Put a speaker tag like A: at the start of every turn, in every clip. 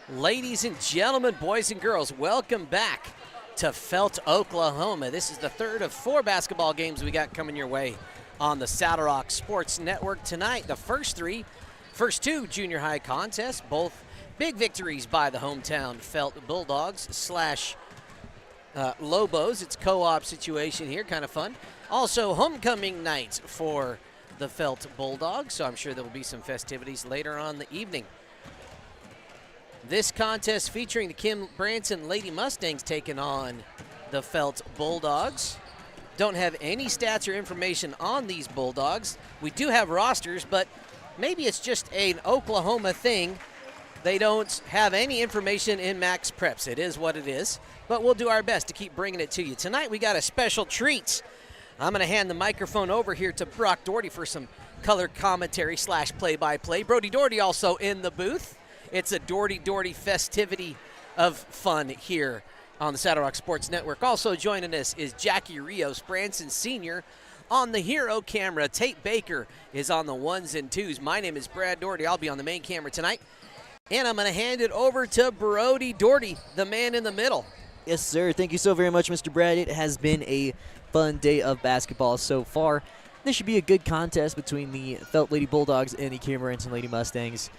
A: Ladies and gentlemen, boys and girls, welcome back to Felt, Oklahoma. This is the third of 4 basketball games we got coming your way on the Saddle Rock Sports Network tonight. The first 2 junior high contests, both big victories by the hometown Felt Bulldogs / Lobos. It's co-op situation here, kind of fun. Also, homecoming nights for the Felt Bulldogs, so I'm sure there will be some festivities later on in the evening. This contest featuring the Branson Lady Mustangs taking on the Felt Bulldogs. Don't have any stats or information on these Bulldogs. We do have rosters, but maybe it's just an Oklahoma thing. They don't have any information in Max Preps. It is what it is, but we'll do our best to keep bringing it to you. Tonight we got a special treat. I'm going to hand the microphone over here to Brock Doherty for some color commentary / play-by-play. Brody Doherty also in the booth. It's a Doherty festivity of fun here on the Saddle Rock Sports Network. Also joining us is Jackie Rios, Branson Sr. on the hero camera. Tate Baker is on the 1s and 2s. My name is Brad Doherty. I'll be on the main camera tonight. And I'm going to hand it over to Brody Doherty, the man in the middle.
B: Yes, sir. Thank you so very much, Mr. Brad. It has been a fun day of basketball so far. This should be a good contest between the Felt Lady Bulldogs and the Branson Lady Mustangs.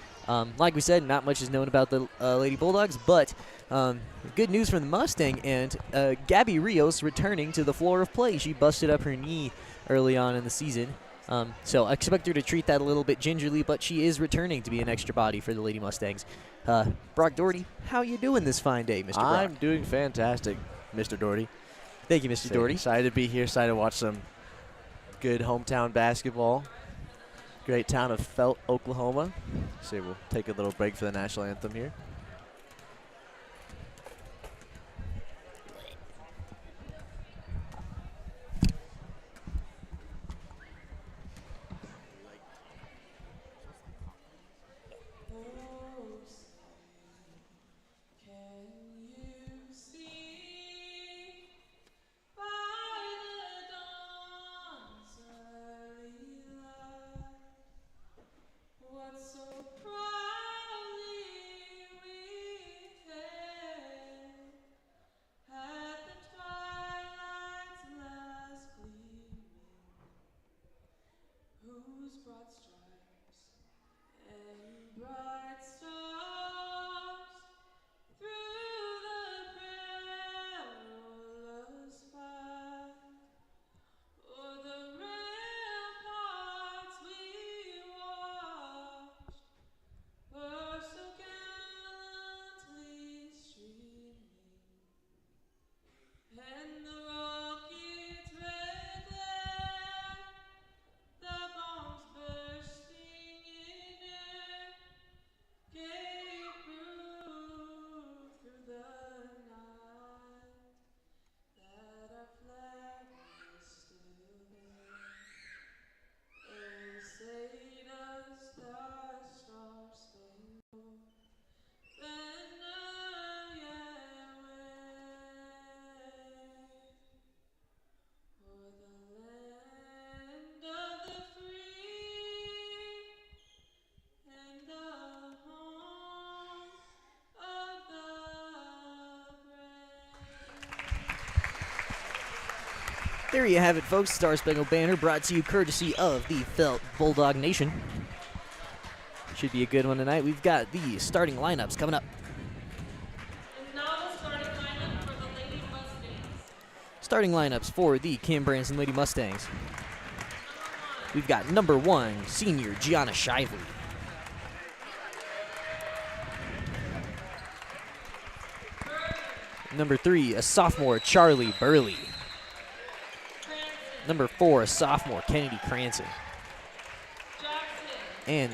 B: Like we said, not much is known about the Lady Bulldogs, but good news from the Mustang and Gabby Rios returning to the floor of play. She busted up her knee early on in the season, so I expect her to treat that a little bit gingerly, but she is returning to be an extra body for the Lady Mustangs. Brock Doherty, how you doing this fine day, Mr. Brock?
C: I'm doing fantastic, Mr. Doherty.
B: Thank you, Mr. Doherty.
C: Excited to be here, excited to watch some good hometown basketball. Great town of Felt, Oklahoma. So we'll take a little break for the national anthem here.
B: There you have it, folks. Star Spangled Banner brought to you courtesy of the Felt Bulldog Nation. Should be a good one tonight. We've got the starting lineups coming up.
D: And now the starting lineup for the Lady Mustangs.
B: Starting lineups for the Branson Lady Mustangs. We've got number 1, senior Gianna Shively. Number 3, a sophomore Charlie Burley. Number 4, a sophomore Kennedy Cranston. And,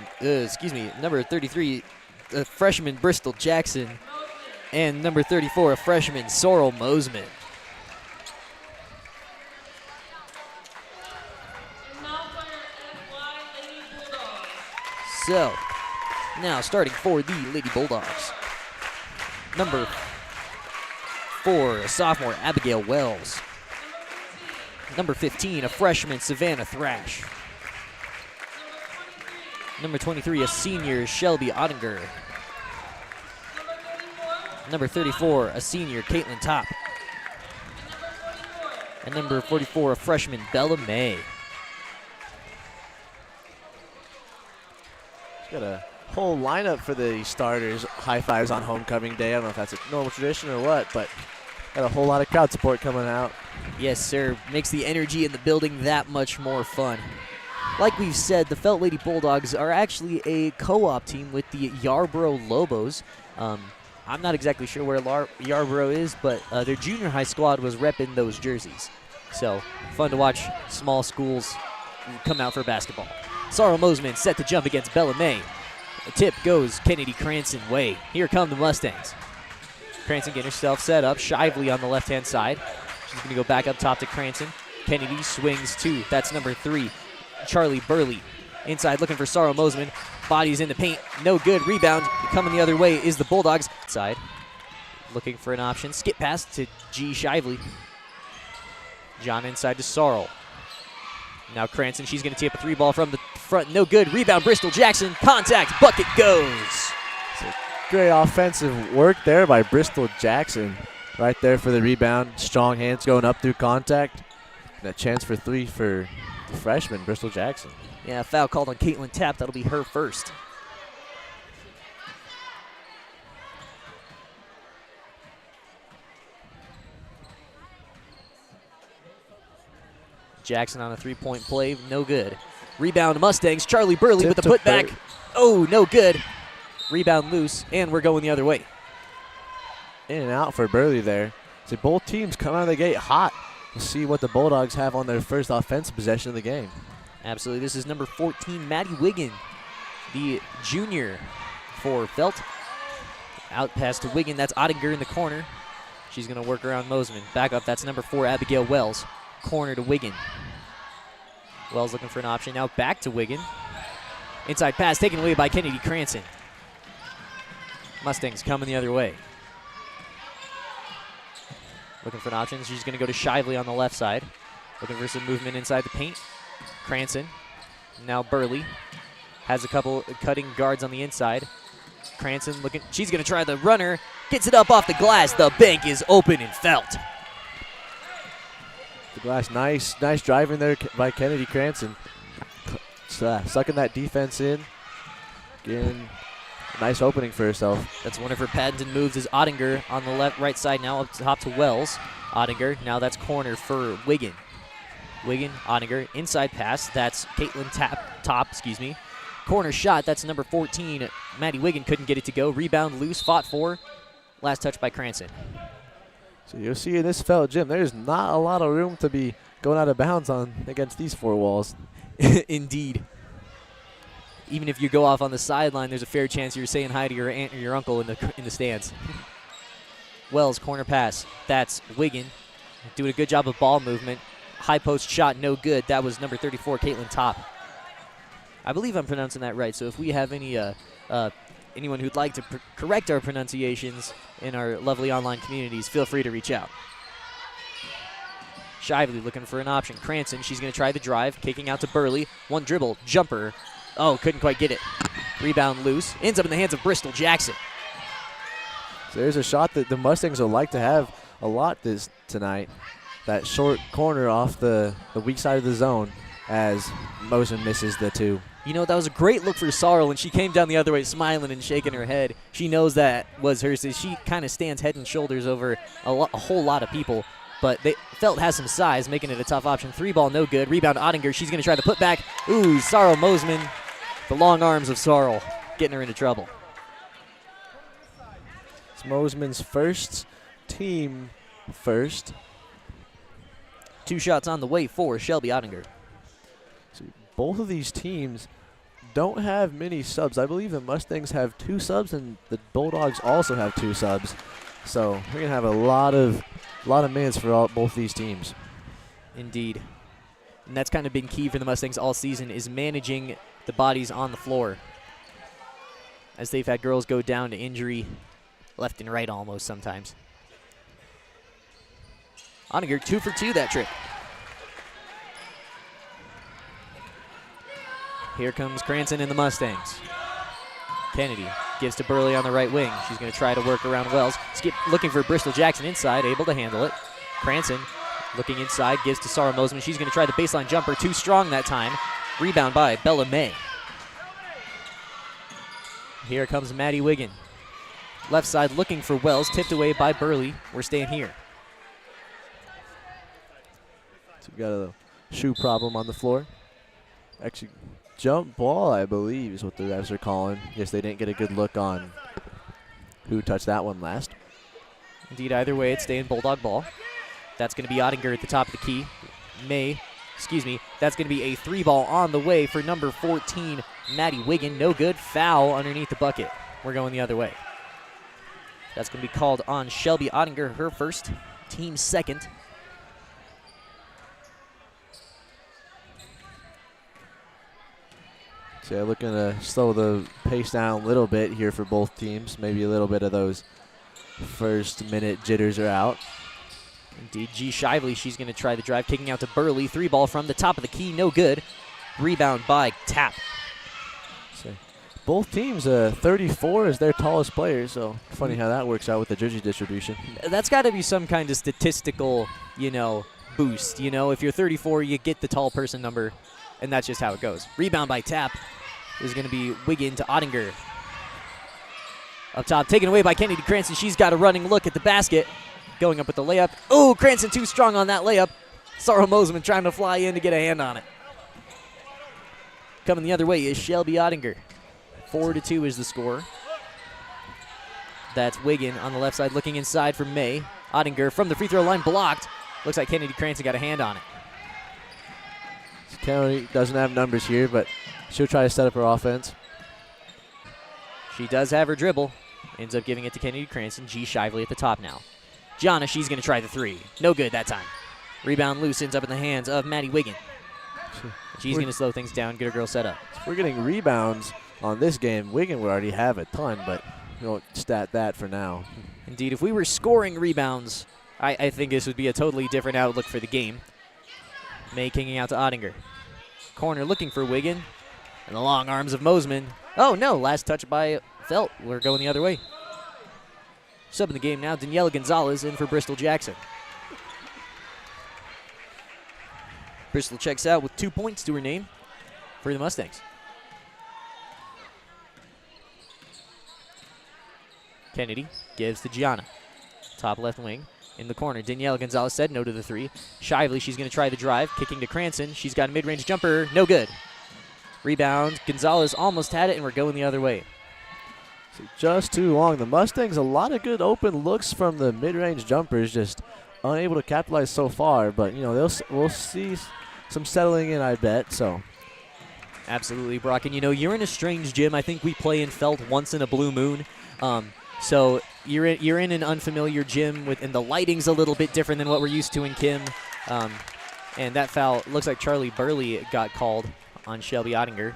B: number 33, a freshman Bristol Jackson. And number 34, a freshman Sorrel Mosman. So, now starting for the Lady Bulldogs. Number 4, a sophomore Abigail Wells. Number 15, a freshman, Savannah Thrash. Number 23, a senior, Shelby Ottinger. Number 34, a senior, Caitlin Top. And number 44, a freshman, Bella May.
C: Got a whole lineup for the starters. High fives on homecoming day. I don't know if that's a normal tradition or what, but got a whole lot of crowd support coming out.
B: Yes, sir. Makes the energy in the building that much more fun. Like we've said, the Felt Lady Bulldogs are actually a co-op team with the Yarborough Lobos. I'm not exactly sure where Yarborough is, but their junior high squad was repping those jerseys. So, fun to watch small schools come out for basketball. Sorrel Mosman set to jump against Bella May. The tip goes Kennedy Cranston way. Here come the Mustangs. Cranston getting herself set up. Shively on the left-hand side. She's going to go back up top to Cranston. Kennedy swings two. That's number 3, Charlie Burley. Inside looking for Sorrel Mosman. Bodies in the paint. No good. Rebound coming the other way is the Bulldogs. Side. Looking for an option. Skip pass to G. Shively. John inside to Sorrel. Now Cranston, she's going to tee up a 3-ball from the front. No good. Rebound, Bristol Jackson. Contact. Bucket goes.
C: Great offensive work there by Bristol Jackson. Right there for the rebound. Strong hands going up through contact. And a chance for 3 for the freshman, Bristol Jackson.
B: Yeah, foul called on Caitlin Tapp. That'll be her first. Jackson on a 3-point play. No good. Rebound Mustangs. Charlie Burley with the putback. Oh, no good. Rebound loose, and we're going the other way.
C: In and out for Burley there. So both teams come out of the gate hot. We'll see what the Bulldogs have on their first offensive possession of the game.
B: Absolutely. This is number 14, Maddie Wiggin, the junior for Felt. Out pass to Wiggin. That's Ottinger in the corner. She's going to work around Mosman. Back up. That's number 4, Abigail Wells. Corner to Wiggin. Wells looking for an option. Now back to Wiggin. Inside pass taken away by Kennedy Cranston. Mustangs coming the other way. Looking for an option. She's going to go to Shively on the left side. Looking for some movement inside the paint. Cranston. Now Burley. Has a couple cutting guards on the inside. Cranston looking. She's going to try the runner. Gets it up off the glass. The bank is open and Felt.
C: The glass, nice driving there by Kennedy Cranston. Sucking that defense in. Getting a nice opening for herself.
B: That's one of her patented moves is Ottinger on the right side now up top to Wells. Ottinger, now that's corner for Wiggin. Wiggin, Ottinger, inside pass. That's Caitlin Top. Corner shot, that's number 14. Maddie Wiggin couldn't get it to go. Rebound loose, fought for. Last touch by Cranston.
C: So you'll see in this Felt gym, there's not a lot of room to be going out of bounds on against these 4 walls.
B: Indeed. Even if you go off on the sideline, there's a fair chance you're saying hi to your aunt or your uncle in the stands. Wells, corner pass. That's Wiggin. Doing a good job of ball movement. High post shot, no good. That was number 34, Caitlin Top. I believe I'm pronouncing that right, so if we have any anyone who'd like to correct our pronunciations in our lovely online communities, feel free to reach out. Shively looking for an option. Cranston, she's going to try the drive, kicking out to Burley. One dribble, jumper. Oh, couldn't quite get it. Rebound loose. Ends up in the hands of Bristol Jackson.
C: So there's a shot that the Mustangs will like to have a lot tonight. That short corner off the weak side of the zone as Mosen misses the 2.
B: You know, that was a great look for Sorrel, and she came down the other way smiling and shaking her head. She knows that was hers. So she kind of stands head and shoulders over a whole lot of people. But Felt has some size, making it a tough option. 3-ball, no good. Rebound Ottinger. She's going to try the putback. Ooh, Sorrel Mosman. The long arms of Sorrel getting her into trouble.
C: It's Mosman's first, team first.
B: 2 shots on the way for Shelby Ottinger.
C: So both of these teams don't have many subs. I believe the Mustangs have 2 subs and the Bulldogs also have 2 subs. So we're going to have a lot of minutes for both these teams.
B: Indeed. And that's kind of been key for the Mustangs all season is managing the bodies on the floor. As they've had girls go down to injury left and right almost sometimes. Ottinger 2 for 2 that trip. Here comes Cranston and the Mustangs. Kennedy Gives to Burley on the right wing. She's going to try to work around Wells. Looking for Bristol Jackson inside, able to handle it. Branson looking inside, gives to Sarah Mosman. She's going to try the baseline jumper, too strong that time. Rebound by Bella May. Here comes Maddie Wiggin. Left side looking for Wells, tipped away by Burley. We're staying here.
C: So we got a shoe problem on the floor. Actually, jump ball, I believe, is what the refs are calling. Yes, they didn't get a good look on who touched that one last.
B: Indeed, either way, it's staying Bulldog ball. That's going to be Ottinger at the top of the key. That's going to be a 3-ball on the way for number 14, Maddie Wiggin. No good. Foul underneath the bucket. We're going the other way. That's going to be called on Shelby Ottinger, her first, team second.
C: So looking to slow the pace down a little bit here for both teams. Maybe a little bit of those first minute jitters are out.
B: Indeed, G. Shively, she's going to try the drive, kicking out to Burley. 3-ball from the top of the key, no good. Rebound by Tap.
C: So both teams, 34 is their tallest player, so funny how that works out with the jersey distribution.
B: That's got to be some kind of statistical, boost. If you're 34, you get the tall person number, and that's just how it goes. Rebound by Tap is going to be Wiggin to Ottinger. Up top, taken away by Kennedy Cranston. She's got a running look at the basket. Going up with the layup. Oh, Cranston too strong on that layup. Sarah Mosman trying to fly in to get a hand on it. Coming the other way is Shelby Ottinger. 4-2 is the score. That's Wiggin on the left side looking inside for May. Ottinger from the free throw line blocked. Looks like Kennedy Cranston got a hand on it.
C: So Kennedy doesn't have numbers here, but she'll try to set up her offense.
B: She does have her dribble. Ends up giving it to Kennedy Cranston. G. Shively at the top now. Gianna, she's going to try the 3. No good that time. Rebound loose, ends up in the hands of Maddie Wiggin. She's going to slow things down, get her girl set up.
C: If we're getting rebounds on this game, Wiggin would already have a ton, but we won't stat that for now.
B: Indeed, if we were scoring rebounds, I think this would be a totally different outlook for the game. May kicking out to Ottinger. Corner looking for Wiggin. And the long arms of Mosman. Oh, no, last touch by Felt. We're going the other way. Sub in the game now, Daniela Gonzalez in for Bristol Jackson. Bristol checks out with 2 points to her name for the Mustangs. Kennedy gives to Gianna. Top left wing in the corner. Daniela Gonzalez said no to the 3. Shively, she's going to try the drive, kicking to Cranston. She's got a mid-range jumper, no good. Rebound, Gonzalez almost had it, and we're going the other way.
C: So just too long. The Mustangs, a lot of good open looks from the mid-range jumpers, just unable to capitalize so far. But, we'll see some settling in, I bet. So,
B: absolutely, Brock. And, you're in a strange gym. I think we play in Felt once in a blue moon. So you're in an unfamiliar gym, and the lighting's a little bit different than what we're used to in Kim. And that foul, looks like Charlie Burley got called on Shelby Ottinger.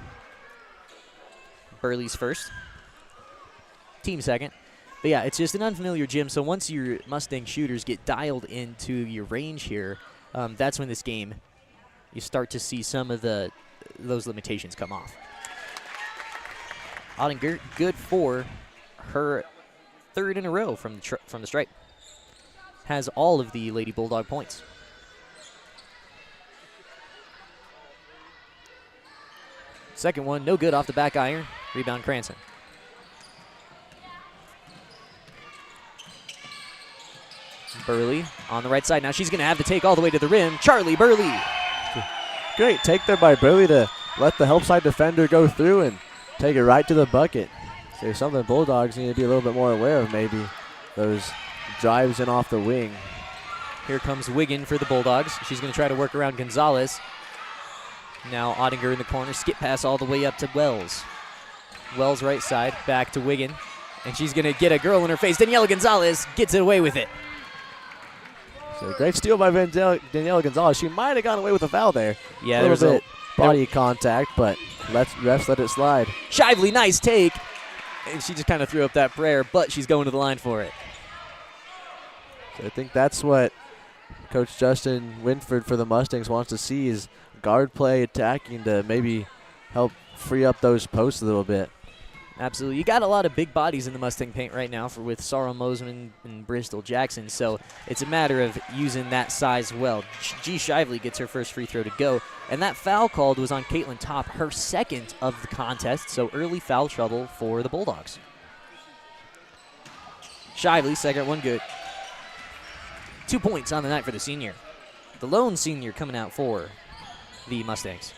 B: Burley's first. Team second. But yeah, it's just an unfamiliar gym, so once your Mustang shooters get dialed into your range here, that's when this game, you start to see some of those limitations come off. Ottinger, good for her 3rd in a row from the stripe. Has all of the Lady Bulldog points. Second one, no good off the back iron. Rebound Cranston. Burley on the right side. Now she's going to have to take all the way to the rim. Charlie Burley.
C: Great take there by Burley to let the help side defender go through and take it right to the bucket. So something Bulldogs need to be a little bit more aware of, maybe. Those drives in off the wing.
B: Here comes Wiggin for the Bulldogs. She's going to try to work around Gonzalez. Now Ottinger in the corner. Skip pass all the way up to Wells. Wells right side. Back to Wiggin. And she's going to get a girl in her face. Daniela Gonzalez gets it away with it.
C: So great steal by Daniela Gonzalez. She might have gone away with a foul there.
B: Yeah,
C: a little bit body contact, but refs let it slide.
B: Shively, nice take. And she just kind of threw up that prayer, but she's going to the line for it.
C: So I think that's what Coach Justin Winford for the Mustangs wants to see, is guard play attacking to maybe help free up those posts a little bit.
B: Absolutely. You got a lot of big bodies in the Mustang paint right now with Sarah Mosman and Bristol Jackson, so it's a matter of using that size well. G. Shively gets her first free throw to go, and that foul called was on Caitlin Top, her second of the contest, so early foul trouble for the Bulldogs. Shively, second one good. 2 points on the night for the senior. The lone senior coming out for the Mustangs.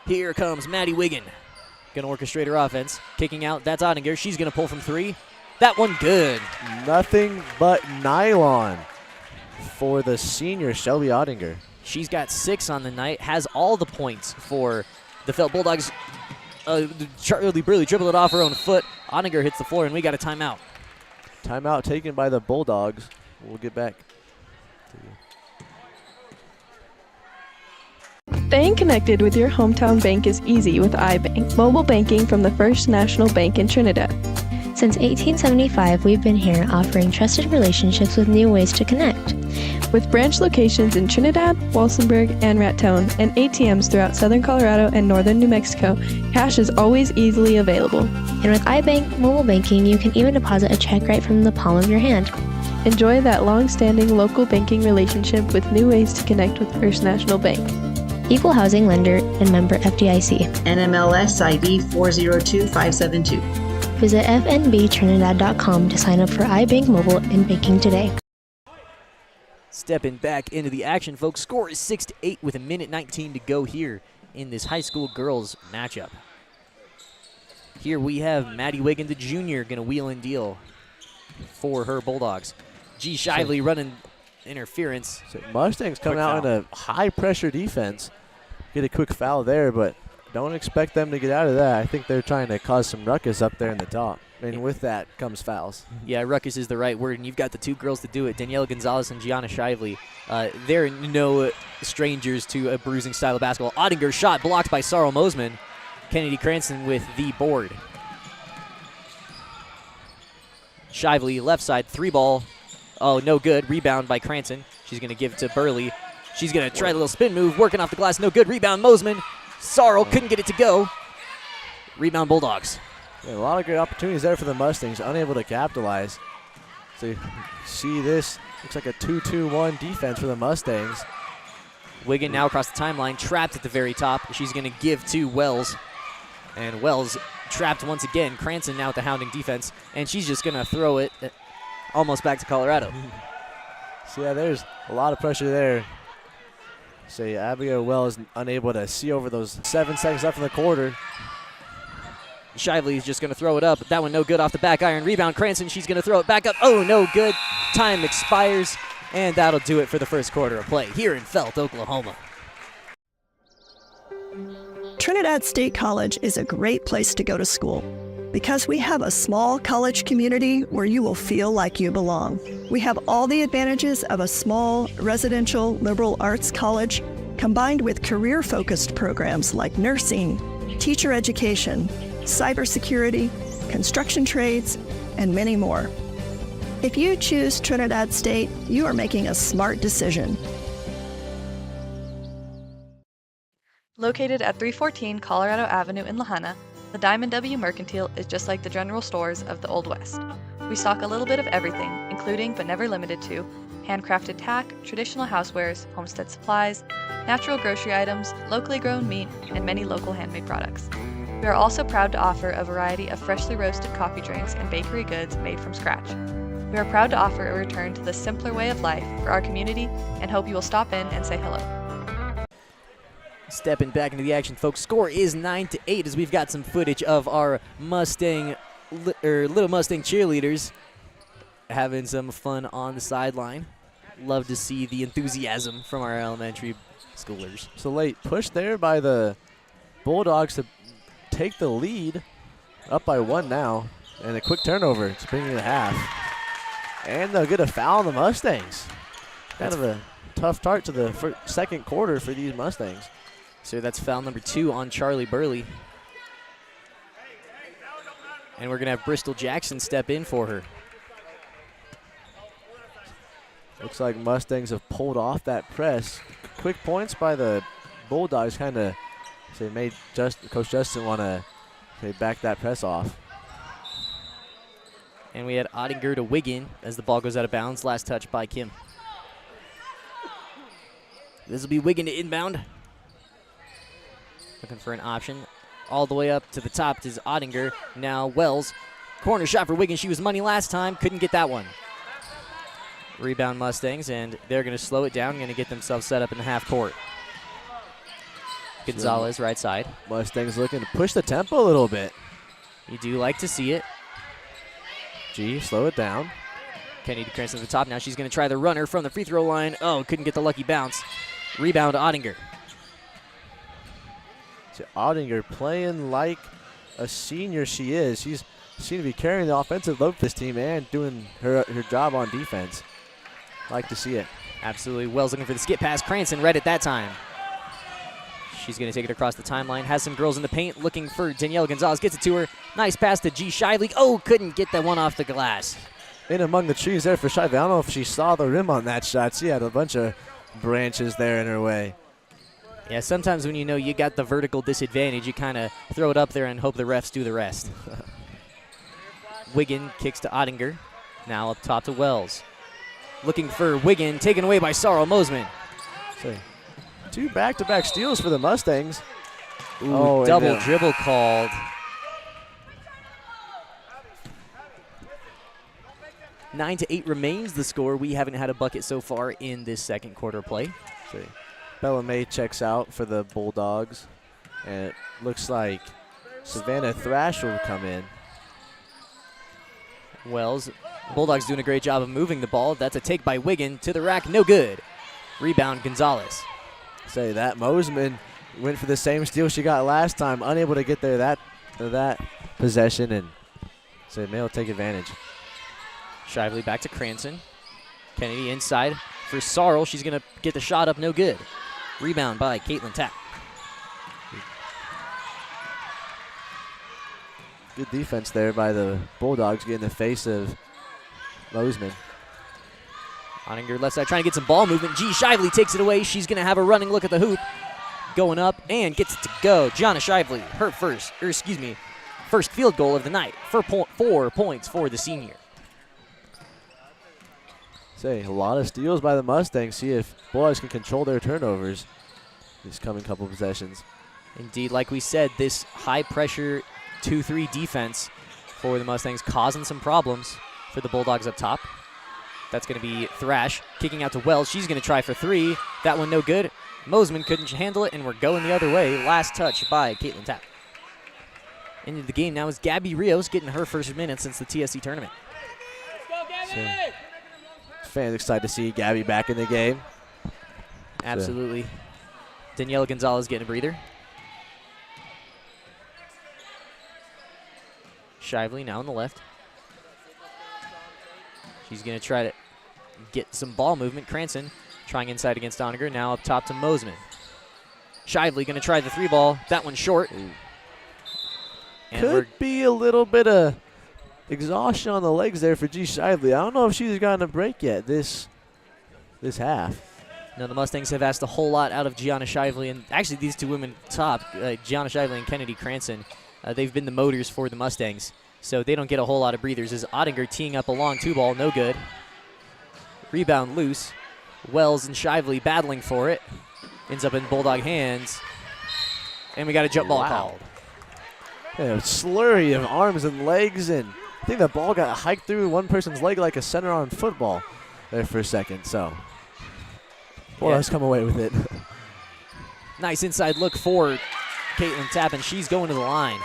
B: Here comes Maddie Wiggin. Going to orchestrate her offense. Kicking out, that's Ottinger. She's going to pull from 3. That one good.
C: Nothing but nylon for the senior Shelby Ottinger.
B: She's got 6 on the night, has all the points for the Felt Bulldogs. Charlie Burley dribbled it off her own foot. Ottinger hits the floor, and we got a timeout.
C: Timeout taken by the Bulldogs. We'll get back.
E: Staying connected with your hometown bank is easy with iBank, mobile banking from the First National Bank in Trinidad.
F: Since 1875, we've been here offering trusted relationships with new ways to connect.
E: With branch locations in Trinidad, Walsenburg, and Raton, and ATMs throughout southern Colorado and northern New Mexico, cash is always easily available.
F: And with iBank mobile banking, you can even deposit a check right from the palm of your hand.
E: Enjoy that long-standing local banking relationship with new ways to connect with First National Bank.
F: Equal housing lender and member FDIC.
G: NMLS ID 402572.
F: Visit fnbtrinidad.com to sign up for iBank Mobile and banking today.
B: Stepping back into the action, folks. Score is 6-8 with 1:19 to go here in this high school girls matchup. Here we have Maddie Wiggin, the junior, going to wheel and deal for her Bulldogs. G. Shively running interference.
C: So Mustangs coming out in a high-pressure defense. Get a quick foul there, but don't expect them to get out of that. I think they're trying to cause some ruckus up there in the top. And with that comes fouls.
B: Yeah, ruckus is the right word, and you've got the 2 girls to do it, Danielle Gonzalez and Gianna Shively. They're no strangers to a bruising style of basketball. Ottinger shot blocked by Sarl Mosman. Kennedy Cranston with the board. Shively, left side, 3-ball. Oh, no good. Rebound by Cranston. She's going to give it to Burley. She's going to try a little spin move, working off the glass. No good. Rebound, Mosman. Sarl couldn't get it to go. Rebound, Bulldogs.
C: Yeah, a lot of good opportunities there for the Mustangs, unable to capitalize. So you see this, looks like a 2-2-1 defense for the Mustangs.
B: Wiggin now across the timeline, trapped at the very top. She's going to give to Wells. And Wells trapped once again. Cranston now with the hounding defense. And she's just going to throw it almost back to Colorado.
C: So yeah, there's a lot of pressure there. So yeah, Abigail Wells unable to see over those 7 seconds left in the quarter.
B: Shively is just going to throw it up. That one no good off the back iron. Rebound, Cranston. She's going to throw it back up. Oh, no good. Time expires. And that'll do it for the first quarter of play here in Felt, Oklahoma.
H: Trinidad State College is a great place to go to school because we have a small college community where you will feel like you belong. We have all the advantages of a small residential liberal arts college combined with career-focused programs like nursing, teacher education, cybersecurity, construction trades, and many more. If you choose Trinidad State, you are making a smart decision.
I: Located at 314 Colorado Avenue in Lahaina, the Diamond W Mercantile is just like the general stores of the Old West. We stock a little bit of everything, including but never limited to handcrafted tack, traditional housewares, homestead supplies, natural grocery items, locally grown meat, and many local handmade products. We are also proud to offer a variety of freshly roasted coffee drinks and bakery goods made from scratch. We are proud to offer a return to the simpler way of life for our community and hope you will stop in and say hello.
B: Stepping back into the action, folks. Score is 9-8 as we've got some footage of our Little Mustang cheerleaders having some fun on the sideline. Love to see the enthusiasm from our elementary schoolers.
C: So late push there by the Bulldogs to take the lead, up by 1 now, and a quick turnover. It's bringing it to half. And they'll get a foul on the Mustangs. Kind of a tough start to the second quarter for these Mustangs.
B: So that's foul number 2 on Charlie Burley. And we're going to have Bristol Jackson step in for her.
C: Looks like Mustangs have pulled off that press. Quick points by the Bulldogs kind of made Coach Justin want to They back that press off.
B: And we had Ottinger to Wiggin as the ball goes out of bounds. Last touch by Kim. This will be Wiggin to inbound. Looking for an option. All the way up to the top is Ottinger. Now Wells. Corner shot for Wiggin. She was money last time. Couldn't get that one. Rebound Mustangs, and they're going to slow it down. Going to get themselves set up in the half court. Gonzalez, right side.
C: Mustangs looking to push the tempo a little bit.
B: You do like to see it.
C: G, slow it down.
B: Kennedy Cranston at the top. Now she's going to try the runner from the free throw line. Oh, couldn't get the lucky bounce. Rebound Ottinger.
C: So Ottinger playing like a senior she is. She's seemed to be carrying the offensive load for this team and doing her job on defense. Like to see it.
B: Absolutely. Wells looking for the skip pass. Cranston read it that time. She's going to take it across the timeline. Has some girls in the paint looking for Danielle Gonzalez. Gets it to her. Nice pass to G. Shively. Oh, couldn't get that one off the glass.
C: In among the trees there for Shively. I don't know if she saw the rim on that shot. She had a bunch of branches there in her way.
B: Yeah, sometimes when you know you got the vertical disadvantage, you kind of throw it up there and hope the refs do the rest. Wiggin kicks to Ottinger. Now up top to Wells. Looking for Wiggin, taken away by Sorrel Mosman.
C: So, 2 back-to-back steals for the Mustangs.
B: Ooh, double dribble called. Nine to 8 remains the score. We haven't had a bucket so far in this second quarter play.
C: So, Bella May checks out for the Bulldogs. And it looks like Savannah Thrash will come in.
B: Wells, Bulldogs doing a great job of moving the ball. That's a take by Wiggin to the rack, no good. Rebound Gonzalez.
C: Say that Mosman went for the same steal she got last time, unable to get there that possession, and so May will take advantage.
B: Shively back to Cranston. Kennedy inside for Sorrel. She's going to get the shot up, no good. Rebound by Caitlin Tapp.
C: Good defense there by the Bulldogs, getting the face of Mosman.
B: Ottinger left side trying to get some ball movement. G. Shively takes it away. She's going to have a running look at the hoop. Going up and gets it to go. Gianna Shively, her first field goal of the night. 4 points for the senior.
C: Say, a lot of steals by the Mustangs. See if Bulldogs can control their turnovers this coming couple possessions.
B: Indeed, like we said, this high-pressure 2-3 defense for the Mustangs causing some problems for the Bulldogs up top. That's going to be Thrash kicking out to Wells. She's going to try for 3. That one no good. Mosman couldn't handle it, and we're going the other way. Last touch by Caitlin Tapp. Into the game now is Gabby Rios getting her first minute since the TSC tournament.
C: So, fans excited to see Gabby back in the game.
B: Absolutely. Daniela Gonzalez getting a breather. Shively now on the left. She's going to try to get some ball movement. Cranston trying inside against Ottinger. Now up top to Mosman. Shively going to try the 3 ball. That one short.
C: Could be a little bit of exhaustion on the legs there for G. Shively. I don't know if she's gotten a break yet this half.
B: No, the Mustangs have asked a whole lot out of Gianna Shively, and actually these two women top, Gianna Shively and Kennedy Cranston, they've been the motors for the Mustangs, so they don't get a whole lot of breathers. As Ottinger teeing up a long 2-ball, no good. Rebound loose. Wells and Shively battling for it. Ends up in Bulldog hands. And we got a jump ball called.
C: Yeah, a slurry of arms and legs, and I think the ball got hiked through one person's leg like a center on football there for a second, so Bulldogs come away with it.
B: Nice inside look for Caitlin Tapp, and she's going to the line.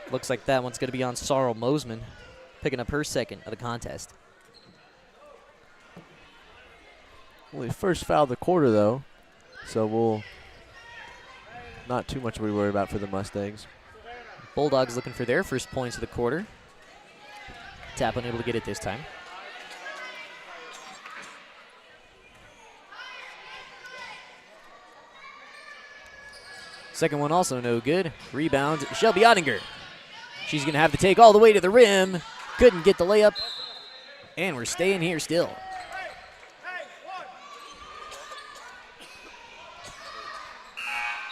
B: Looks like that one's going to be on Sorrel Mosman, picking up her second of the contest.
C: Only first foul of the quarter, though, so we'll not too much we worry about for the Mustangs.
B: Bulldogs looking for their first points of the quarter. Tapp unable to get it this time. Second one also no good. Rebound, Shelby Ottinger. She's going to have to take all the way to the rim. Couldn't get the layup. And we're staying here still.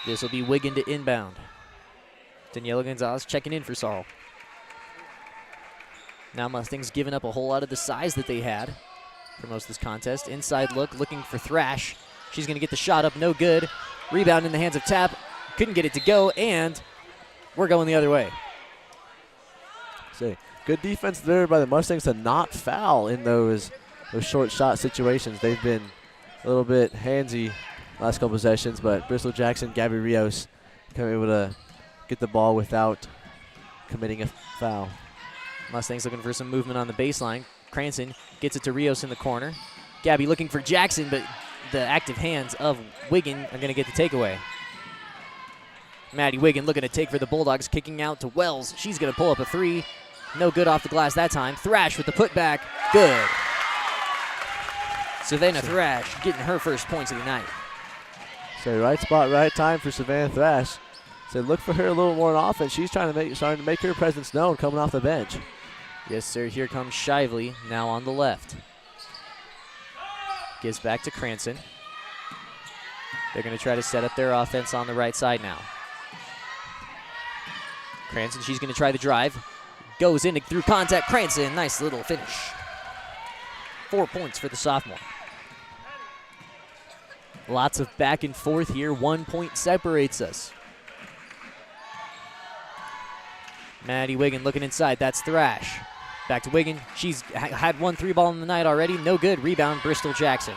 B: This will be Wiggin to inbound. Daniela Gonzalez checking in for Sarl. Now Mustangs giving up a whole lot of the size that they had for most of this contest. Inside look, looking for Thrash. She's going to get the shot up, no good. Rebound in the hands of Tap. Couldn't get it to go, and we're going the other way.
C: Say, good defense there by the Mustangs to not foul in those short shot situations. They've been a little bit handsy last couple possessions, but Bristol Jackson, Gabby Rios able to get the ball without committing a foul.
B: Mustangs looking for some movement on the baseline. Cranston gets it to Rios in the corner. Gabby looking for Jackson, but the active hands of Wiggin are going to get the takeaway. Maddie Wiggin looking to take for the Bulldogs, kicking out to Wells. She's going to pull up a three. No good off the glass that time. Thrash with the putback. Good. Savannah Thrash getting her first points of the night.
C: So right spot, right time for Savannah Thrash. So look for her a little more on offense. She's starting to make her presence known coming off the bench.
B: Yes, sir. Here comes Shively now on the left. Gives back to Cranston. They're going to try to set up their offense on the right side now. Cranston, she's going to try the drive. Goes in through contact. Cranston, nice little finish. 4 points for the sophomore. Lots of back and forth here. 1 point separates us. Maddie Wiggin looking inside. That's Thrash. Back to Wiggin. She's had 1 3 ball in the night already. No good. Rebound, Bristol Jackson.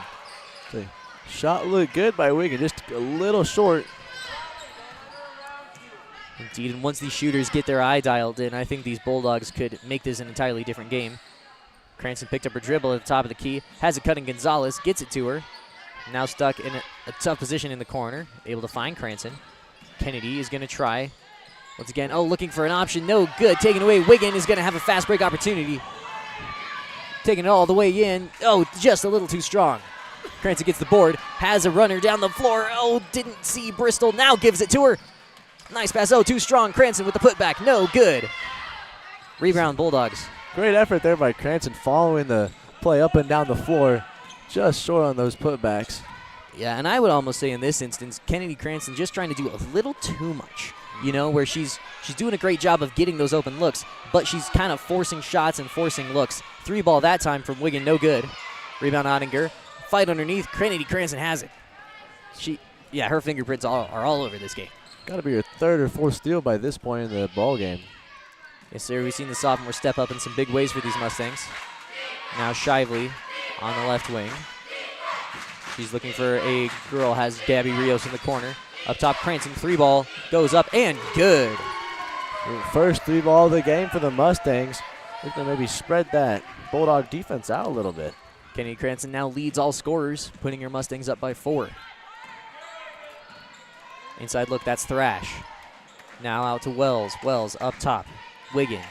C: The shot looked good by Wiggin, just a little short.
B: Indeed, and once these shooters get their eye dialed in, I think these Bulldogs could make this an entirely different game. Cranston picked up her dribble at the top of the key. Has it cutting Gonzalez. Gets it to her. Now stuck in a tough position in the corner. Able to find Cranston. Kennedy is going to try. Once again, looking for an option. No good. Taken away. Wiggin is going to have a fast break opportunity. Taking it all the way in. Just a little too strong. Cranston gets the board. Has a runner down the floor. Didn't see Bristol. Now gives it to her. Nice pass. Too strong. Cranston with the putback. No good. Rebound, Bulldogs.
C: Great effort there by Cranston following the play up and down the floor. Just short on those putbacks.
B: Yeah, and I would almost say in this instance, Kennedy Cranston just trying to do a little too much. Where she's doing a great job of getting those open looks, but she's kind of forcing shots and forcing looks. 3 ball that time from Wiggin, no good. Rebound Ottinger. Fight underneath. Kennedy Cranston has it. Her fingerprints are all over this game.
C: Got to be her 3rd or 4th steal by this point in the ball game.
B: Yes, sir. We've seen the sophomore step up in some big ways for these Mustangs. Now Shively on the left wing. She's looking for a girl. Has Gabby Rios in the corner. Up top, Cranston, 3 ball, goes up, and good.
C: First 3 ball of the game for the Mustangs. Looking to maybe spread that Bulldog defense out a little bit.
B: Kennedy Cranston now leads all scorers, putting her Mustangs up by 4. Inside look, that's Thrash. Now out to Wells. Wells up top. Wiggin.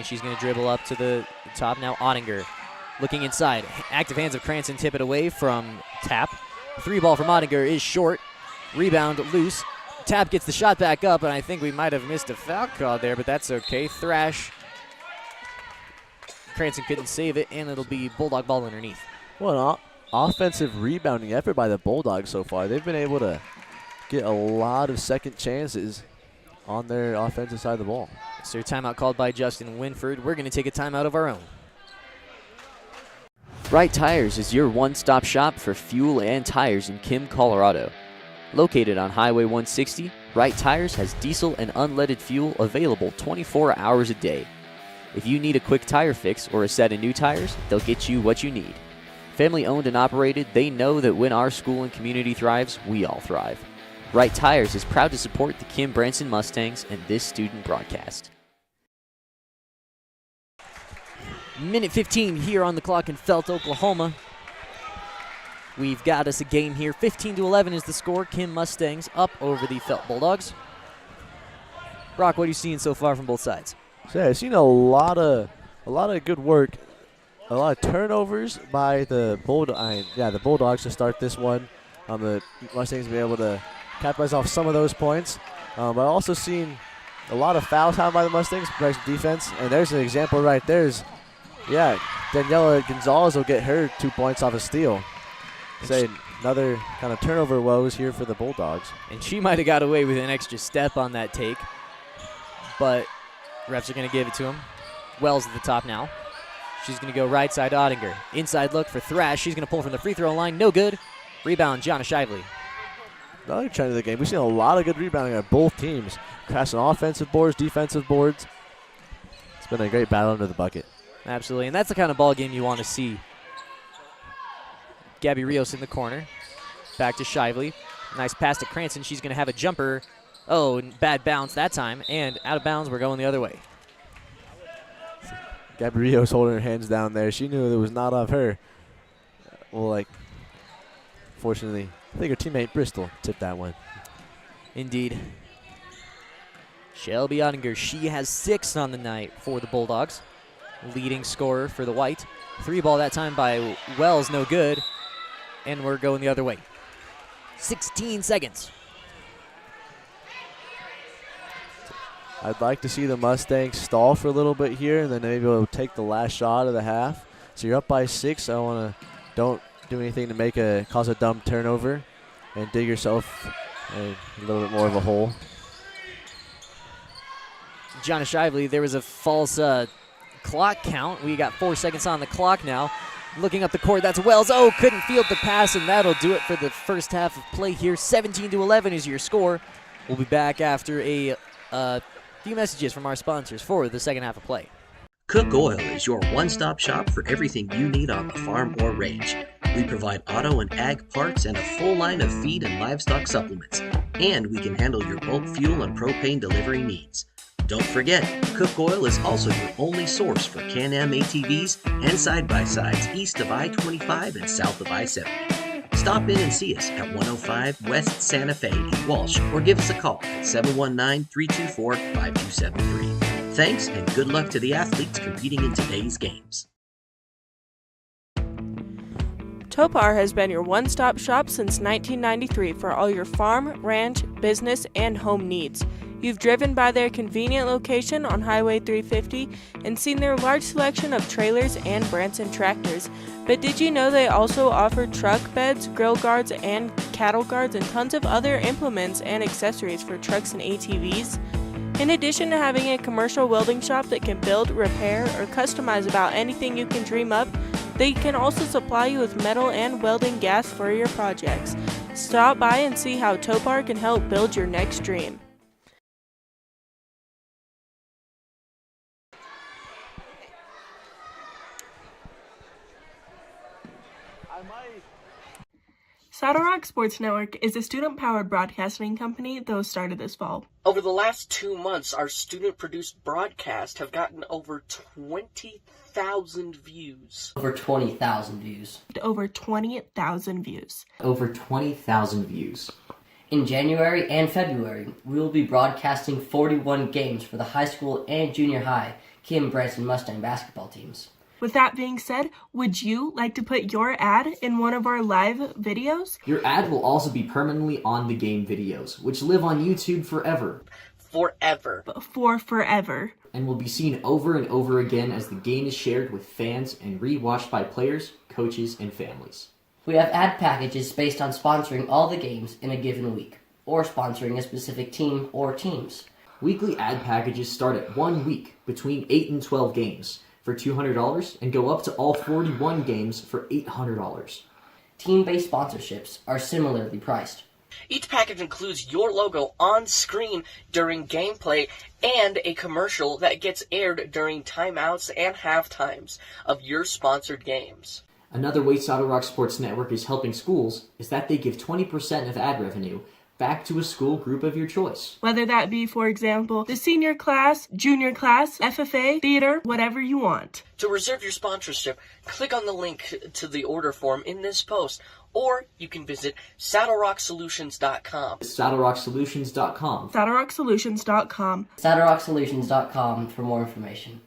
B: She's going to dribble up to the top. Now Ottinger looking inside. Active hands of Cranston tip it away from Tap. 3 ball from Ottinger is short. Rebound loose. Tap gets the shot back up, and I think we might have missed a foul call there, but that's okay. Thrash. Cranston couldn't save it, and it'll be Bulldog ball underneath.
C: Well, an offensive rebounding effort by the Bulldogs so far. They've been able to get a lot of second chances on their offensive side of the ball.
B: So timeout called by Justin Winford. We're going to take a timeout of our own.
J: Right Tires is your one-stop shop for fuel and tires in Kim, Colorado. Located on Highway 160, Right Tires has diesel and unleaded fuel available 24 hours a day. If you need a quick tire fix or a set of new tires, they'll get you what you need. Family owned and operated, they know that when our school and community thrives, we all thrive. Right Tires is proud to support the Kim Branson Mustangs and this student broadcast.
B: Minute 15 here on the clock in Felt, Oklahoma. We've got us a game here. 15-11 is the score. Kim Mustangs up over the Felt Bulldogs. Brock, what are you seeing so far from both sides?
C: So I've seen a lot of good work, a lot of turnovers by the Bulldogs to start this one. The Mustangs will be able to capitalize off some of those points. But I've also seen a lot of fouls had by the Mustangs, Branson defense, and there's an example right there. Daniela Gonzalez will get her 2 points off a steal. Another kind of turnover woes here for the Bulldogs.
B: And she might have got away with an extra step on that take, but refs are going to give it to him. Wells at the top now. She's going to go right side to Ottinger. Inside look for Thrash. She's going to pull from the free throw line. No good. Rebound, Gianna Shively.
C: Another trend of the game. We've seen a lot of good rebounding on both teams. Crashing offensive boards, defensive boards. It's been a great battle under the bucket.
B: Absolutely, and that's the kind of ball game you want to see. Gabby Rios in the corner. Back to Shively. Nice pass to Cranston. She's going to have a jumper. Oh, bad bounce that time. And out of bounds, we're going the other way.
C: Gabby Rios holding her hands down there. She knew it was not of her. Well, fortunately, I think her teammate Bristol tipped that one.
B: Indeed. Shelby Ottinger, she has 6 on the night for the Bulldogs. Leading scorer for the White. 3 ball that time by Wells, no good. And we're going the other way. 16 seconds.
C: I'd like to see the Mustangs stall for a little bit here, and then maybe we'll take the last shot of the half. So you're up by 6. Don't do anything to cause a dumb turnover, and dig yourself a little bit more of a hole.
B: Gianna Shively, there was a false clock count. We got 4 seconds on the clock now. Looking up the court, that's Wells. Oh, couldn't field the pass, and that'll do it for the first half of play here. 17-11 is your score. We'll be back after a few messages from our sponsors for the second half of play.
K: Cook Oil is your one-stop shop for everything you need on the farm or range. We provide auto and ag parts and a full line of feed and livestock supplements. And we can handle your bulk fuel and propane delivery needs. Don't forget, Cook Oil is also your only source for Can-Am ATVs and side-by-sides east of I-25 and south of I-70. Stop in and see us at 105 West Santa Fe in Walsh or give us a call at 719-324-5273. Thanks and good luck to the athletes competing in today's games.
L: Topar has been your one-stop shop since 1993 for all your farm, ranch, business, and home needs. You've driven by their convenient location on Highway 350 and seen their large selection of trailers and Branson tractors. But did you know they also offer truck beds, grill guards, and cattle guards, and tons of other implements and accessories for trucks and ATVs? In addition to having a commercial welding shop that can build, repair, or customize about anything you can dream up, they can also supply you with metal and welding gas for your projects. Stop by and see how Topar can help build your next dream. Saddle Rock Sports Network is a student-powered broadcasting company that was started this fall.
M: Over the last 2 months, our student-produced broadcasts have gotten over 20,000 views.
N: Over 20,000 views.
L: Over 20,000 views.
N: Over 20,000 views. In January and February, we will be broadcasting 41 games for the high school and junior high Kim Branson Mustang basketball teams.
L: With that being said, would you like to put your ad in one of our live videos?
O: Your ad will also be permanently on the game videos, which live on YouTube forever.
M: Forever.
L: For forever.
O: And will be seen over and over again as the game is shared with fans and re-watched by players, coaches, and families.
N: We have ad packages based on sponsoring all the games in a given week, or sponsoring a specific team or teams.
O: Weekly ad packages start at 1 week between 8 and 12 games for $200 and go up to all 41 games for $800.
N: Team-based sponsorships are similarly priced.
M: Each package includes your logo on screen during gameplay and a commercial that gets aired during timeouts and halftimes of your sponsored games.
O: Another way Saddle Rock Sports Network is helping schools is that they give 20% of ad revenue back to a school group of your choice.
L: Whether that be, for example, the senior class, junior class, FFA, theater, whatever you want.
M: To reserve your sponsorship, click on the link to the order form in this post, or you can visit SaddleRockSolutions.com.
O: SaddleRockSolutions.com.
L: SaddleRockSolutions.com.
N: SaddleRockSolutions.com for more information.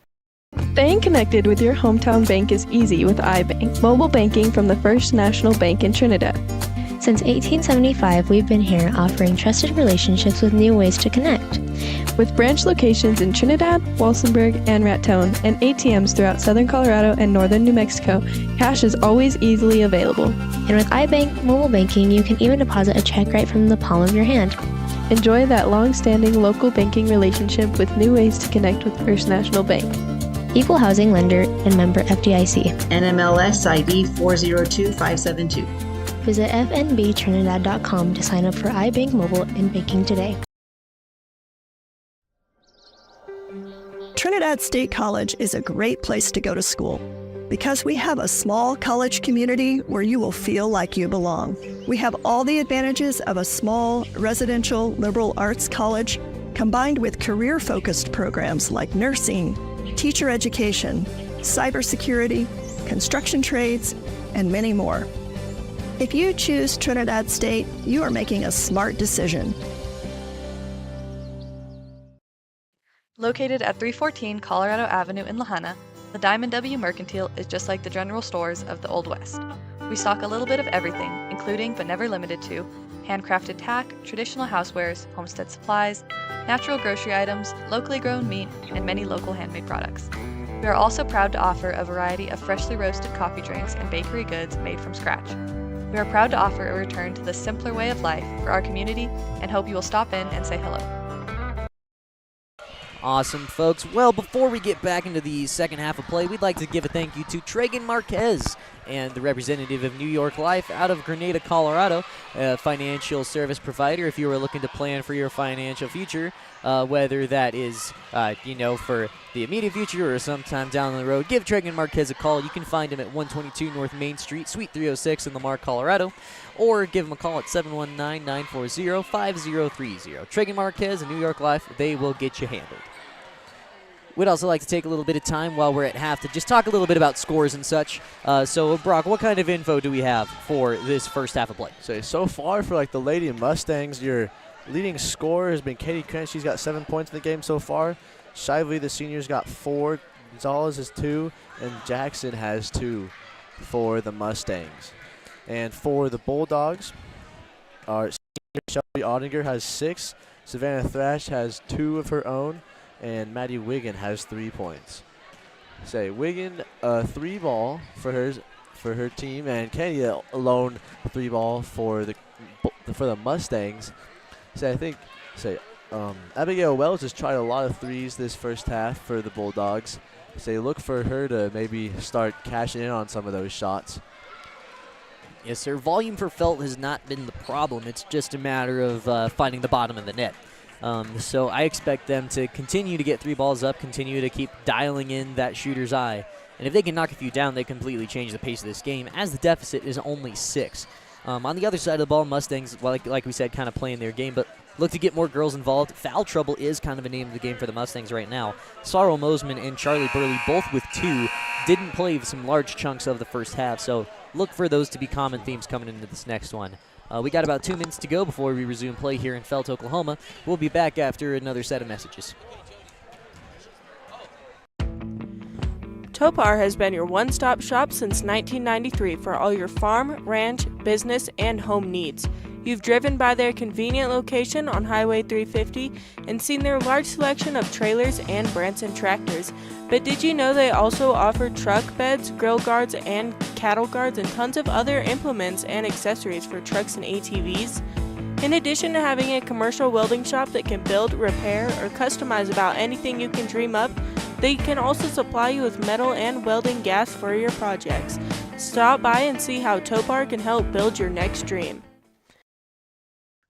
E: Staying connected with your hometown bank is easy with iBank, mobile banking from the First National Bank in Trinidad.
F: Since 1875, we've been here offering trusted relationships with new ways to connect.
E: With branch locations in Trinidad, Walsenburg, and Raton, and ATMs throughout southern Colorado and northern New Mexico, cash is always easily available.
F: And with iBank mobile banking, you can even deposit a check right from the palm of your hand.
E: Enjoy that long-standing local banking relationship with new ways to connect with First National Bank.
F: Equal housing lender and member FDIC.
G: NMLS ID 402572.
F: Visit fnbtrinidad.com to sign up for iBank mobile and banking today.
H: Trinidad State College is a great place to go to school because we have a small college community where you will feel like you belong. We have all the advantages of a small residential liberal arts college combined with career-focused programs like nursing, teacher education, cybersecurity, construction trades, and many more. If you choose Trinidad State, you are making a smart decision.
I: Located at 314 Colorado Avenue in Lahana, the Diamond W Mercantile is just like the general stores of the Old West. We stock a little bit of everything, including but never limited to handcrafted tack, traditional housewares, homestead supplies, natural grocery items, locally grown meat, and many local handmade products. We are also proud to offer a variety of freshly roasted coffee drinks and bakery goods made from scratch. We are proud to offer a return to the simpler way of life for our community and hope you will stop in and say hello.
B: Awesome, folks. Well, before we get back into the second half of play, we'd like to give a thank you to Traegon Marquez and the representative of New York Life out of Grenada, Colorado, a financial service provider. If you are looking to plan for your financial future, whether that is, for the immediate future or sometime down the road, give Traegon Marquez a call. You can find him at 122 North Main Street, Suite 306 in Lamar, Colorado, or give him a call at 719-940-5030. Traegon Marquez and New York Life, they will get you handled. We'd also like to take a little bit of time while we're at half to just talk a little bit about scores and such. So, Brock, what kind of info do we have for this first half of play?
C: So far for the Lady Mustangs, your leading scorer has been Katie Krantz. She's got 7 points in the game so far. Shively, the senior's got 4. Gonzalez has 2. And Jackson has 2 for the Mustangs. And for the Bulldogs, our senior Shelby Ottinger has 6. Savannah Thrash has 2 of her own. And Maddie Wiggin has 3 points. Wiggin, 3 ball for her team, and Kenny alone 3 ball for the Mustangs. Abigail Wells has tried a lot of threes this first half for the Bulldogs. Look for her to maybe start cashing in on some of those shots.
B: Yes, sir. Volume for Felt has not been the problem. It's just a matter of finding the bottom of the net. So I expect them to continue to get 3 balls up, continue to keep dialing in that shooter's eye. And if they can knock a few down, they completely change the pace of this game, as the deficit is only 6. On the other side of the ball, Mustangs, like we said, kind of playing their game, but look to get more girls involved. Foul trouble is kind of a name of the game for the Mustangs right now. Sorrel Mosman and Charlie Burley, both with 2, didn't play some large chunks of the first half, so look for those to be common themes coming into this next one. We got about 2 minutes to go before we resume play here in Felt, Oklahoma. We'll be back after another set of messages.
L: Topar has been your one-stop shop since 1993 for all your farm, ranch, business, and home needs. You've driven by their convenient location on Highway 350 and seen their large selection of trailers and Branson tractors. But did you know they also offer truck beds, grill guards, and cattle guards, and tons of other implements and accessories for trucks and ATVs? In addition to having a commercial welding shop that can build, repair, or customize about anything you can dream up, they can also supply you with metal and welding gas for your projects. Stop by and see how Topar can help build your next dream.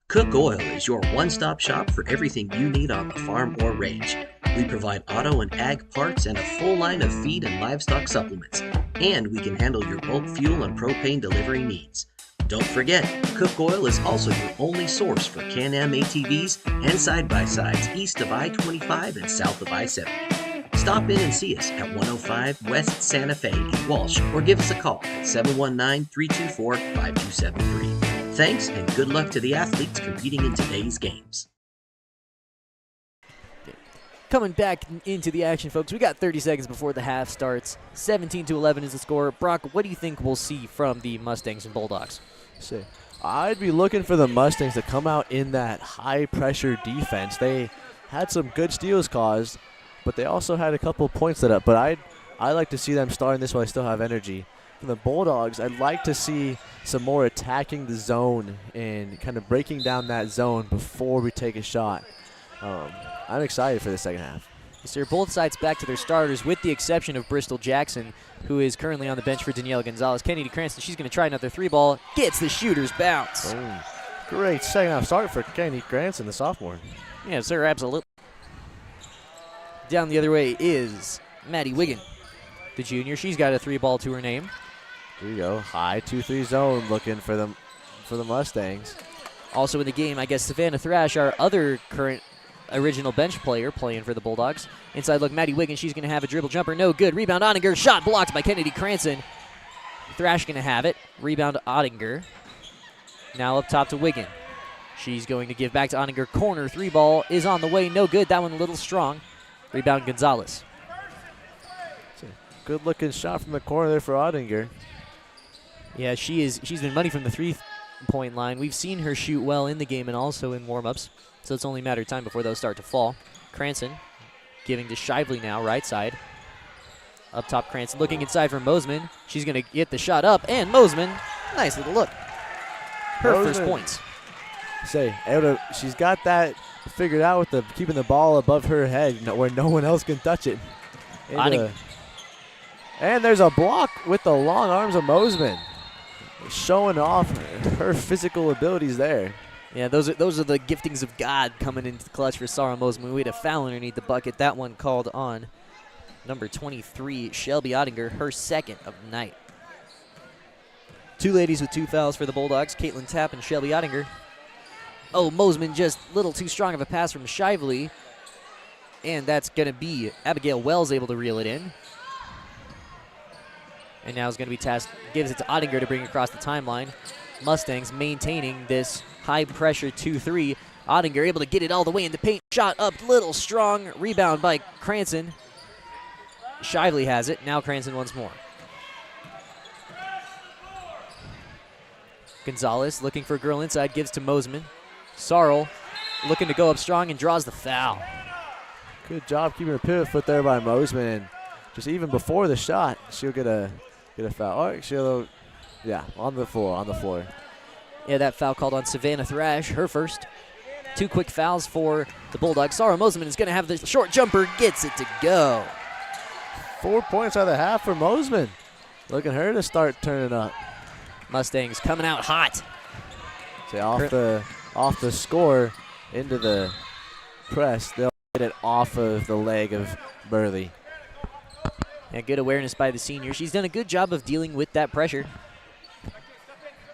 K: Cook Oil is your one-stop shop for everything you need on the farm or range. We provide auto and ag parts and a full line of feed and livestock supplements. And we can handle your bulk fuel and propane delivery needs. Don't forget, Cook Oil is also your only source for Can-Am ATVs and side-by-sides east of I-25 and south of I-70. Stop in and see us at 105 West Santa Fe in Walsh or give us a call at 719-324-5273. Thanks and good luck to the athletes competing in today's games.
B: Coming back into the action, folks, we got 30 seconds before the half starts. 17-11 is the score. Brock, what do you think we'll see from the Mustangs and Bulldogs?
C: I'd be looking for the Mustangs to come out in that high-pressure defense. They had some good steals caused, but they also had a couple points set up. But I like to see them starting this while they still have energy. From the Bulldogs, I'd like to see some more attacking the zone and kind of breaking down that zone before we take a shot. I'm excited for the second half.
B: Sir, both sides back to their starters with the exception of Bristol Jackson, who is currently on the bench for Daniela Gonzalez. Kennedy Cranston, she's going to try another 3-ball. Gets the shooter's bounce.
C: Boom. Great second half start for Kennedy Cranston, the sophomore.
B: Yeah, sir, absolutely. Down the other way is Maddie Wiggin, the junior. She's got a 3-ball to her name.
C: There you go. High 2-3 zone looking for the Mustangs.
B: Also in the game, I guess Savannah Thrash, our other current original bench player playing for the Bulldogs. Inside look, Maddie Wiggins, she's going to have a dribble jumper. No good. Rebound, Ottinger. Shot blocked by Kennedy Cranston. Thrash going to have it. Rebound, Ottinger. Now up top to Wiggin. She's going to give back to Ottinger. Corner 3-ball is on the way. No good. That one a little strong. Rebound, Gonzalez.
C: Good-looking shot from the corner there for Ottinger.
B: Yeah, she's been money from the 3-point line. We've seen her shoot well in the game and also in warm-ups, so it's only a matter of time before those start to fall. Cranston giving to Shively now, right side. Up top, Cranston looking inside for Mosman. She's going to get the shot up, and Mosman, nice little look. Her
C: Mosman.
B: first points.
C: She's got that figured out with the keeping the ball above her head where no one else can touch it. And there's a block with the long arms of Mosman, showing off her physical abilities there.
B: Yeah, those are the giftings of God coming into the clutch for Sarah Mosman. We had a foul underneath the bucket. That one called on number 23, Shelby Ottinger, her second of the night. Two ladies with 2 fouls for the Bulldogs, Caitlin Tapp and Shelby Ottinger. Oh, Mosman just a little too strong of a pass from Shively. And that's going to be Abigail Wells able to reel it in. And now is going to be tasked, gives it to Ottinger to bring across the timeline. Mustangs maintaining this high-pressure 2-3. Ottinger able to get it all the way in the paint. Shot up, little strong. Rebound by Cranston. Shively has it. Now Cranston once more. Gonzalez looking for a girl inside. Gives to Mosman. Sarl looking to go up strong and draws the foul.
C: Good job keeping her pivot foot there by Mosman. And just even before the shot, she'll get a foul. On the floor.
B: Yeah, that foul called on Savannah Thrash, her first. 2 quick fouls for the Bulldogs. Sarah Mosman is going to have the short jumper, gets it to go.
C: 4 points out of the half for Mosman. Look at her to start turning up.
B: Mustangs coming out hot.
C: See, off the score into the press, they'll get it off of the leg of Burley.
B: And good awareness by the senior. She's done a good job of dealing with that pressure.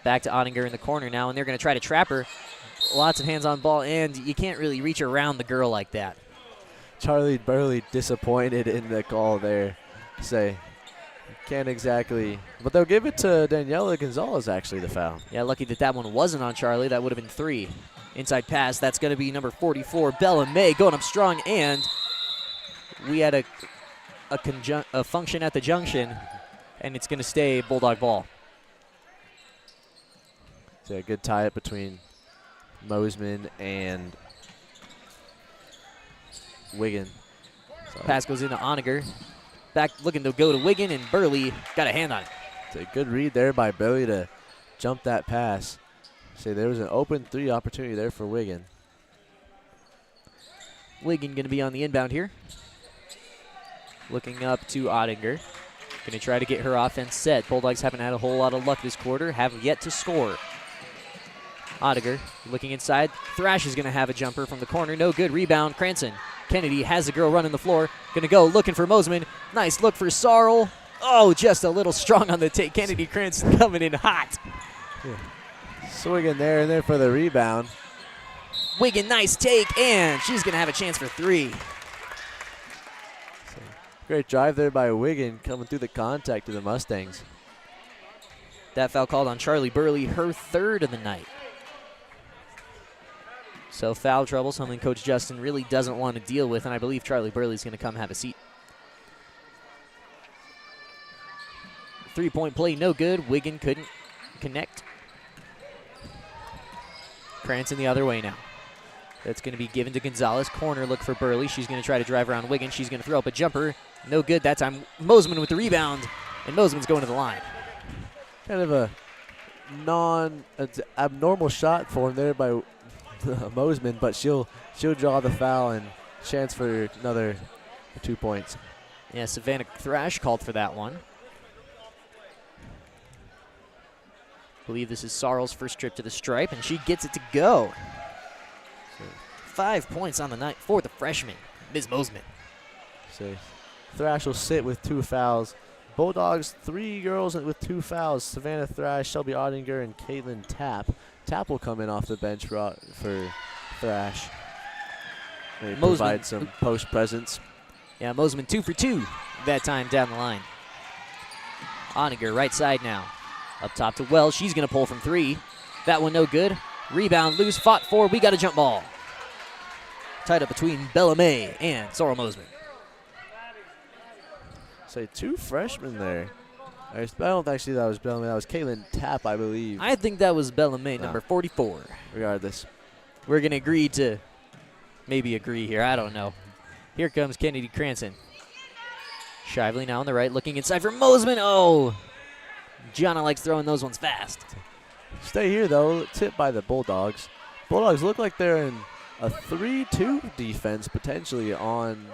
B: Back to Ottinger in the corner now, and they're going to try to trap her. Lots of hands on ball, and you can't really reach around the girl like that.
C: Charlie Burley disappointed in the call there. Can't exactly, but they'll give it to Daniela Gonzalez, actually, the foul.
B: Yeah, lucky that one wasn't on Charlie. That would have been 3. Inside pass, that's going to be number 44, Bella May, going up strong, and we had a function at the junction, and it's going to stay Bulldog ball.
C: So a good tie-up between Mosman and Wiggin.
B: Pass goes into Ottinger. Back looking to go to Wiggin, and Burley got a hand on it.
C: It's a good read there by Burley to jump that pass. There was an open 3 opportunity there for Wiggin.
B: Wiggin going to be on the inbound here. Looking up to Ottinger. Going to try to get her offense set. Bulldogs haven't had a whole lot of luck this quarter. Have yet to score. Ottinger looking inside. Thrash is going to have a jumper from the corner. No good. Rebound. Cranston. Kennedy has a girl running the floor. Going to go looking for Mosman. Nice look for Sarl. Oh, just a little strong on the take. Kennedy Cranston coming in hot.
C: Yeah. Swinging there and then for the rebound.
B: Wiggin, nice take, and she's going to have a chance for 3.
C: Great drive there by Wiggin coming through the contact to the Mustangs.
B: That foul called on Charlie Burley, her 3rd of the night. So foul trouble, something Coach Justin really doesn't want to deal with, and I believe Charlie Burley's going to come have a seat. 3-point play, no good. Wiggin couldn't connect. Cranston the other way now. That's going to be given to Gonzalez. Corner look for Burley. She's going to try to drive around Wiggins. She's going to throw up a jumper. No good that time. Mosman with the rebound, and Mosman's going to the line.
C: Kind of a abnormal shot for him there by Mosman, but she'll draw the foul and chance for another 2 points.
B: Yeah, Savannah Thrash called for that one. I believe this is Sarl's first trip to the stripe, and she gets it to go. So 5 points on the night for the freshman, Ms. Mosman.
C: So Thrash will sit with 2 fouls. Bulldogs, 3 girls with 2 fouls. Savannah Thrash, Shelby Ottinger, and Caitlin Tapp. Tapp will come in off the bench for Thrash. They provide some post presence.
B: Yeah, Mosman 2 for 2 that time down the line. Ottinger right side now. Up top to Wells. She's going to pull from 3. That one no good. Rebound loose. Fought for. We got a jump ball. Tied up between Bella May and Sorrel Mosman.
C: Say 2 freshmen there. I don't actually that was Bella May. That was Caitlin Tapp, I believe.
B: I think that was Bella May, number 44.
C: Regardless.
B: We're going to agree to maybe agree here. I don't know. Here comes Kennedy Cranston. Shively now on the right, looking inside for Mosman. Oh! Gianna likes throwing those ones fast.
C: Stay here, though. Tipped by the Bulldogs. Bulldogs look like they're in a 3-2 defense, potentially, on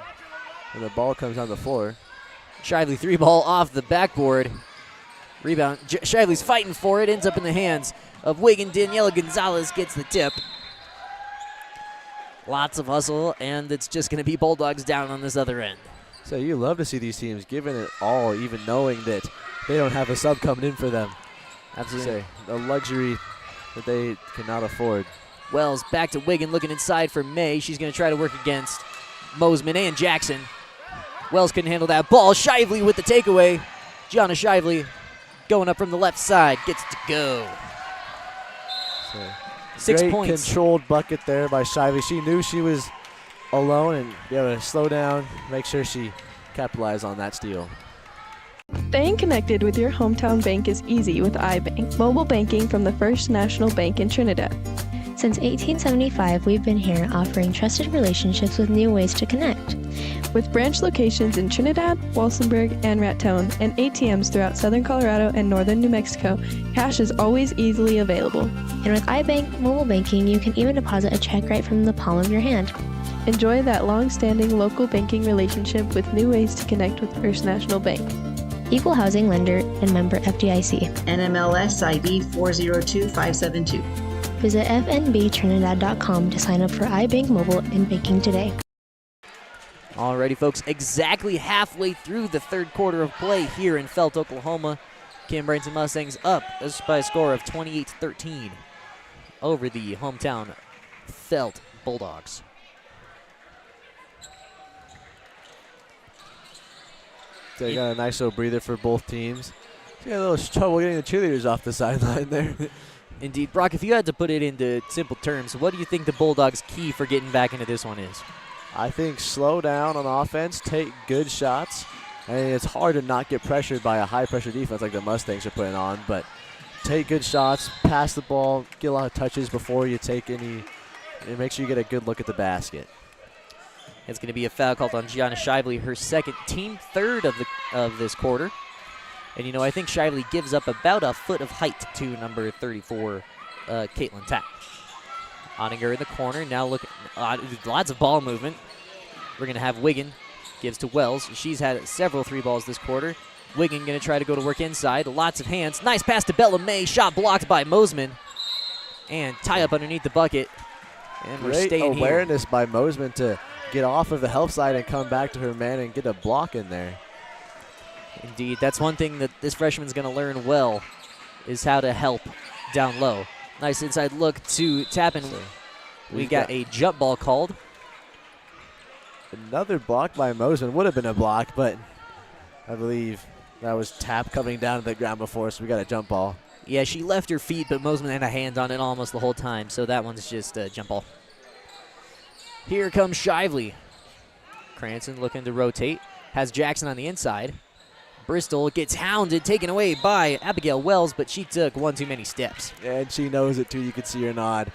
C: when the ball comes on the floor.
B: Shively 3-ball off the backboard. Rebound. Shively's fighting for it. Ends up in the hands of Wiggin. Daniela Gonzalez gets the tip. Lots of hustle, and it's just going to be Bulldogs down on this other end.
C: So you love to see these teams giving it all, even knowing that they don't have a sub coming in for them.
B: Absolutely.
C: A luxury that they cannot afford.
B: Wells back to Wiggin, looking inside for May. She's going to try to work against Mosman and Jackson. Wells couldn't handle that ball. Shively with the takeaway. Gianna Shively going up from the left side. Gets to go.
C: So
B: 6
C: great
B: points.
C: Controlled bucket there by Shively. She knew she was alone and be able to slow down, make sure she capitalized on that steal.
E: Staying connected with your hometown bank is easy with iBank, mobile banking from the First National Bank in Trinidad.
F: Since 1875, we've been here offering trusted relationships with new ways to connect.
E: With branch locations in Trinidad, Walsenburg, and Raton, and ATMs throughout southern Colorado and northern New Mexico, cash is always easily available.
F: And with iBank mobile banking, you can even deposit a check right from the palm of your hand.
E: Enjoy that long-standing local banking relationship with new ways to connect with First National Bank.
F: Equal housing lender and member FDIC.
G: NMLS ID 402572.
F: Visit fnbtrinidad.com to sign up for iBank Mobile and banking today.
B: Alrighty, folks, exactly halfway through the third quarter of play here in Felt, Oklahoma. Kim Branson Mustangs up by a score of 28-13 over the hometown Felt Bulldogs.
C: They got a nice little breather for both teams. They got a little trouble getting the cheerleaders off the sideline there.
B: Indeed. Brock, if you had to put it into simple terms, what do you think the Bulldogs' key for getting back into this one is?
C: I think slow down on offense, take good shots. I mean, it's hard to not get pressured by a high-pressure defense like the Mustangs are putting on, but take good shots, pass the ball, get a lot of touches before you take any, and make sure you get a good look at the basket.
B: It's going to be a foul called on Gianna Shively, her second, team third of this quarter. And, you know, I think Shively gives up about a foot of height to number 34, Caitlin Tapp. Ottinger in the corner. Now look, lots of ball movement. We're going to have Wiggin gives to Wells. She's had several 3-balls this quarter. Wiggin going to try to go to work inside. Lots of hands. Nice pass to Bella May. Shot blocked by Mosman. And tie up underneath the bucket. And we're
C: Great
B: staying
C: awareness
B: here.
C: by Mosman to get off of the help side and come back to her man and get a block in there.
B: Indeed, that's one thing that this freshman's going to learn well, is how to help down low. Nice inside look to Tapp, and we got a jump ball called.
C: Another block by Mosman. Would have been a block, but I believe that was Tapp coming down to the ground before, so we got a jump ball.
B: Yeah, she left her feet, but Mosman had a hand on it almost the whole time, so that one's just a jump ball. Here comes Shively. Cranston looking to rotate. Has Jackson on the inside. Bristol gets hounded, taken away by Abigail Wells, but she took one too many steps.
C: And she knows it, too. You could see her nod.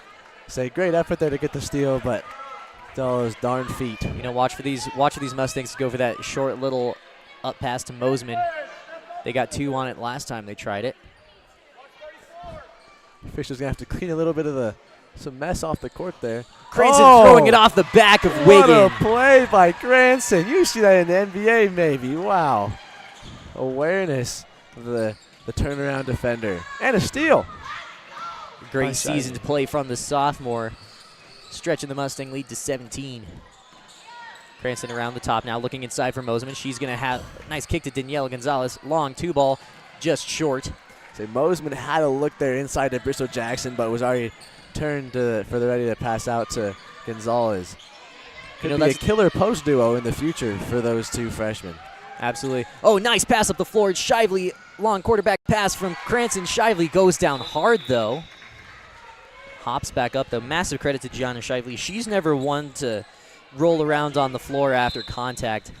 C: Say great effort there to get the steal, but still those darn feet.
B: You know, watch for these Mustangs go for that short little up pass to Mosman. They got 2 on it last time they tried it.
C: Fisher's gonna have to clean a little bit of some mess off the court there.
B: Cranston throwing it off the back of Wiggin.
C: What a play by Cranston. You see that in the NBA maybe. Wow. Awareness of the turnaround defender. And a steal.
B: Great season to play from the sophomore. Stretching the Mustang lead to 17. Cranston around the top now, looking inside for Mosman. She's going to have a nice kick to Daniela Gonzalez. Long 2-ball, just short.
C: So Mosman had a look there inside to Bristol Jackson, but was already turned for the ready to pass out to Gonzalez. Could be a killer post duo in the future for those 2 freshmen.
B: Absolutely. Oh, nice pass up the floor. It's Shively, long quarterback pass from Cranston. Shively goes down hard, though. Hops back up, though. Massive credit to Gianna Shively. She's never one to roll around on the floor after contact.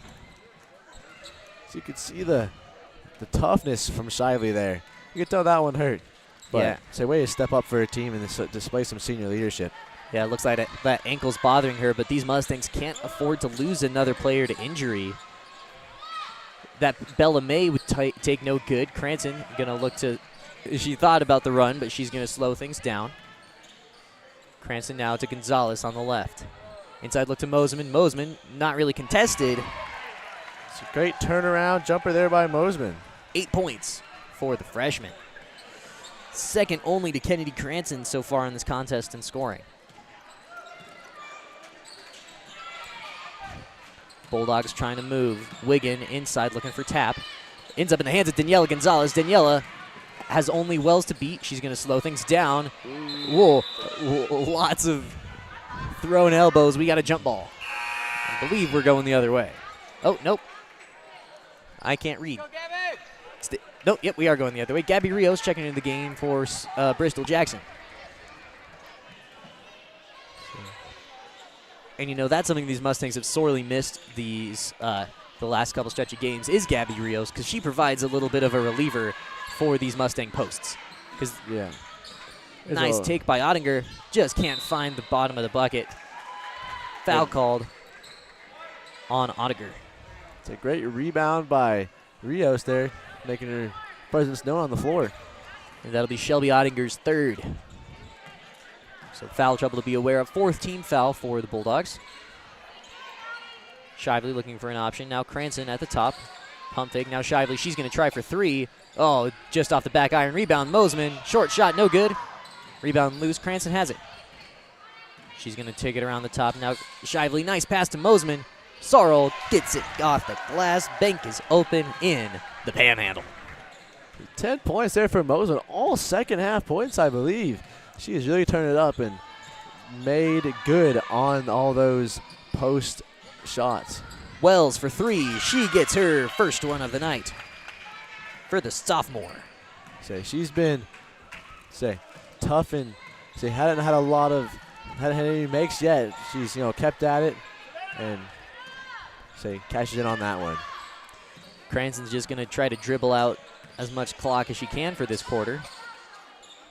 C: So you could see the toughness from Shively there. You could tell that one hurt. But
B: yeah.
C: It's a way to step up for a team and display some senior leadership.
B: Yeah, it looks like that ankle's bothering her, but these Mustangs can't afford to lose another player to injury. That Bella May would take no good. Cranston going to look to, she thought about the run, but she's going to slow things down. Cranston now to Gonzalez on the left. Inside look to Mosman. Mosman not really contested.
C: It's a great turnaround jumper there by Mosman.
B: 8 points for the freshman. Second only to Kennedy Cranston so far in this contest in scoring. Bulldogs trying to move. Wiggin inside looking for tap. Ends up in the hands of Daniela Gonzalez. Daniela has only Wells to beat. She's going to slow things down. Whoa. Lots of thrown elbows. We got a jump ball. I believe we're going the other way. Oh, nope. I can't read. Nope, yep, we are going the other way. Gabby Rios checking into the game for Bristol Jackson. And you know, that's something these Mustangs have sorely missed the last couple stretch of games is Gabby Rios, because she provides a little bit of a reliever for these Mustang posts. Because nice take by Ottinger, just can't find the bottom of the bucket. Foul called on Ottinger.
C: It's a great rebound by Rios there, making her presence known on the floor.
B: And that'll be Shelby Ottinger's 3rd. So foul trouble to be aware of. 4th team foul for the Bulldogs. Shively looking for an option. Now Cranston at the top. Pump fake. Now Shively. She's going to try for 3. Oh, just off the back iron. Rebound. Mosman. Short shot. No good. Rebound loose. Cranston has it. She's going to take it around the top. Now Shively. Nice pass to Mosman. Sorrell gets it off the glass. Bank is open in the panhandle.
C: 10 points there for Mosman. All second half points, I believe. She has really turned it up and made good on all those post shots.
B: Wells for 3. She gets her first one of the night for the sophomore.
C: She's been tough and hadn't had any makes yet. She's kept at it and cashes in on that one.
B: Cranston's just going to try to dribble out as much clock as she can for this quarter.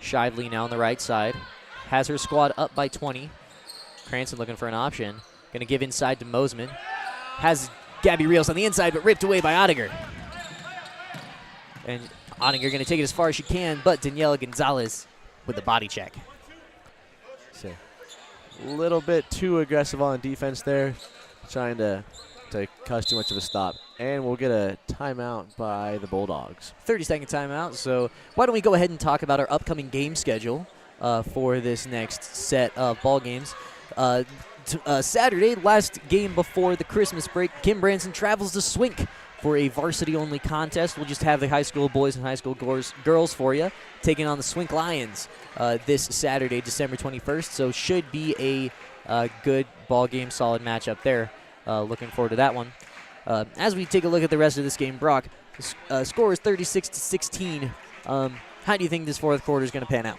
B: Shively now on the right side. Has her squad up by 20. Cranston looking for an option. Going to give inside to Mosman. Has Gabby Rios on the inside, but ripped away by Ottinger. And Ottinger going to take it as far as she can, but Daniela Gonzalez with the body check.
C: A little bit too aggressive on defense there. Trying to cause too much of a stop. And we'll get a timeout by the Bulldogs.
B: 30-second timeout. So why don't we go ahead and talk about our upcoming game schedule for this next set of ball games. Saturday, last game before the Christmas break, Kim Branson travels to Swink for a varsity-only contest. We'll just have the high school boys and high school girls for you, taking on the Swink Lions this Saturday, December 21st. So should be a good ball game, solid matchup there. Looking forward to that one. As we take a look at the rest of this game, Brock, the score is 36-16. How do you think this fourth quarter is going to pan out?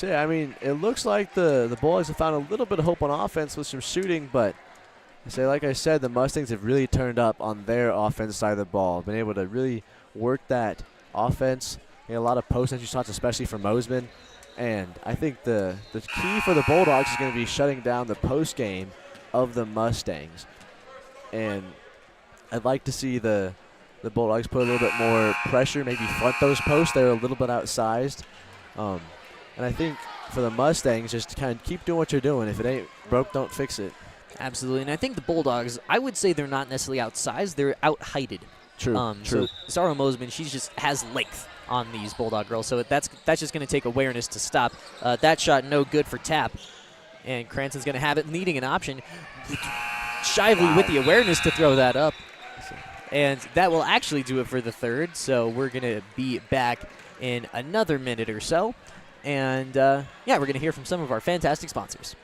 C: It looks like the Bulldogs have found a little bit of hope on offense with some shooting, but like I said, the Mustangs have really turned up on their offense side of the ball, been able to really work that offense. A lot of post-entry shots, especially from Mosman. And I think the key for the Bulldogs is going to be shutting down the post game of the Mustangs. And I'd like to see the Bulldogs put a little bit more pressure, maybe front those posts. They're a little bit outsized. And I think for the Mustangs, just to kind of keep doing what you're doing. If it ain't broke, don't fix it.
B: Absolutely. And I think the Bulldogs, I would say they're not necessarily outsized. They're out-heighted.
C: True.
B: So Sarah Mosman, she just has length on these Bulldog girls. So that's just going to take awareness to stop. That shot no good for tap. And Cranston's going to have it, needing an option. Shively with the awareness to throw that up. And that will actually do it for the third. So we're going to be back in another minute or so. And, we're going to hear from some of our fantastic sponsors.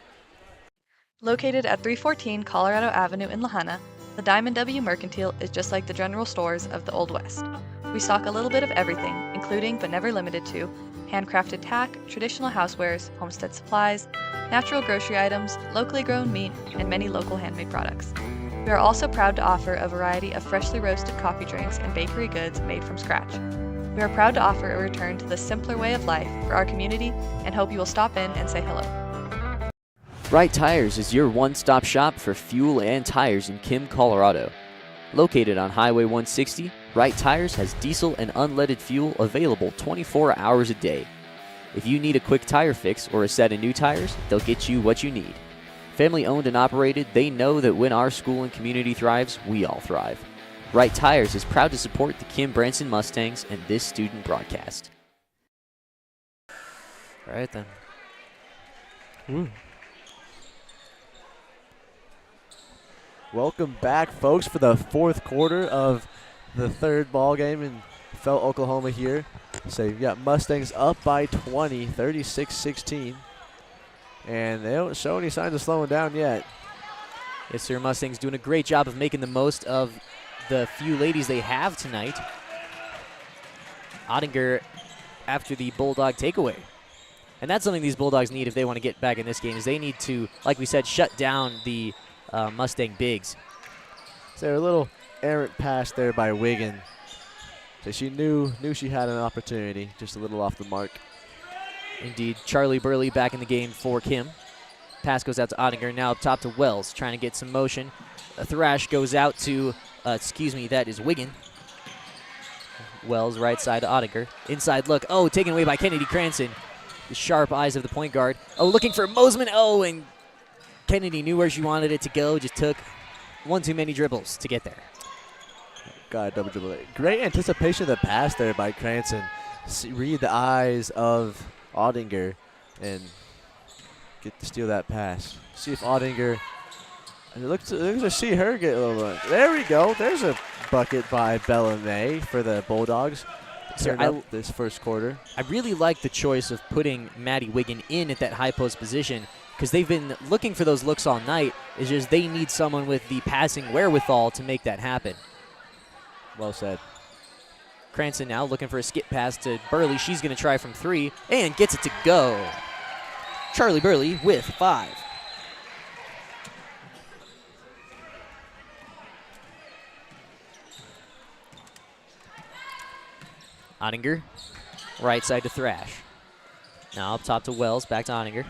I: Located at 314 Colorado Avenue in Lahaina, the Diamond W Mercantile is just like the general stores of the Old West. We stock a little bit of everything, including but never limited to handcrafted tack, traditional housewares, homestead supplies, natural grocery items, locally grown meat, and many local handmade products. We are also proud to offer a variety of freshly roasted coffee drinks and bakery goods made from scratch. We are proud to offer a return to the simpler way of life for our community and hope you will stop in and say hello.
J: Right Tires is your one-stop shop for fuel and tires in Kim, Colorado. Located on Highway 160, Right Tires has diesel and unleaded fuel available 24 hours a day. If you need a quick tire fix or a set of new tires, they'll get you what you need. Family owned and operated, they know that when our school and community thrives, we all thrive. Right Tires is proud to support the Kim Branson Mustangs and this student broadcast.
B: All right, then.
C: Welcome back, folks, for the fourth quarter of the third ball game in Felt, Oklahoma here. So you've got Mustangs up by 20, 36-16. And they don't show any signs of slowing down yet.
B: Yes, sir. Mustangs doing a great job of making the most of the few ladies they have tonight. Ottinger after the Bulldog takeaway. And that's something these Bulldogs need if they want to get back in this game, is they need to, like we said, shut down the Mustang bigs.
C: So a little errant pass there by Wiggin. So she knew she had an opportunity, just a little off the mark.
B: Indeed. Charlie Burley back in the game for Kim. Pass goes out to Ottinger, now up top to Wells, trying to get some motion. A thrash goes out to, that is Wiggin. Wells right side to Ottinger. Inside look, taken away by Kennedy Cranston. The sharp eyes of the point guard. Looking for Mosman, and Kennedy knew where she wanted it to go, just took one too many dribbles to get there.
C: Got a double dribble. Great anticipation of the pass there by Cranston. Read the eyes of Ottinger and get to steal that pass. See if Ottinger, look to see her get a little run. There we go. There's a bucket by Bella May for the Bulldogs. Turn up this first quarter.
B: I really like the choice of putting Maddie Wiggin in at that high post position, because they've been looking for those looks all night. It's just they need someone with the passing wherewithal to make that happen.
C: Well said.
B: Cranston now looking for a skip pass to Burley. She's going to try from three and gets it to go. Charlie Burley with 5. Ottinger, right side to Thrash. Now up top to Wells, back to Ottinger.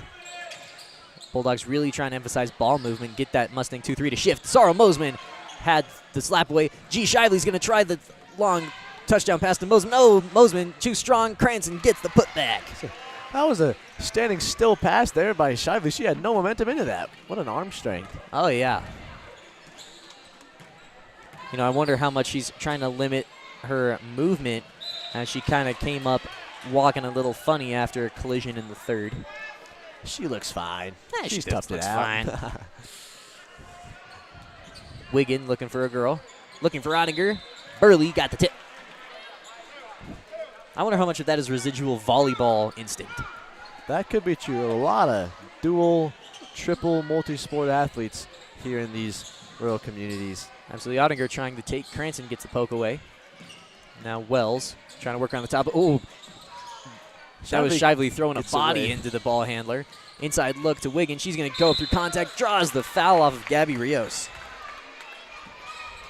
B: Bulldogs really trying to emphasize ball movement, get that Mustang 2-3 to shift. Sarah Mosman had the slap away. G. Shively's going to try the long touchdown pass to Mosman. Mosman too strong. Cranston gets the putback.
C: That was a standing still pass there by Shively. She had no momentum into that. What an arm strength.
B: Oh, yeah. I wonder how much she's trying to limit her movement, as she kind of came up walking a little funny after a collision in the third.
C: She looks fine.
B: She's
C: toughed it out.
B: Fine. Wiggin looking for a girl. Looking for Ottinger. Burley got the tip. I wonder how much of that is residual volleyball instinct.
C: That could be true. A lot of dual, triple, multi-sport athletes here in these rural communities.
B: Absolutely. Ottinger trying to take. Cranston gets the poke away. Now Wells trying to work around the top. Oh, that was Shively throwing a body into the ball handler. Inside look to Wiggin. She's going to go through contact. Draws the foul off of Gabby Rios.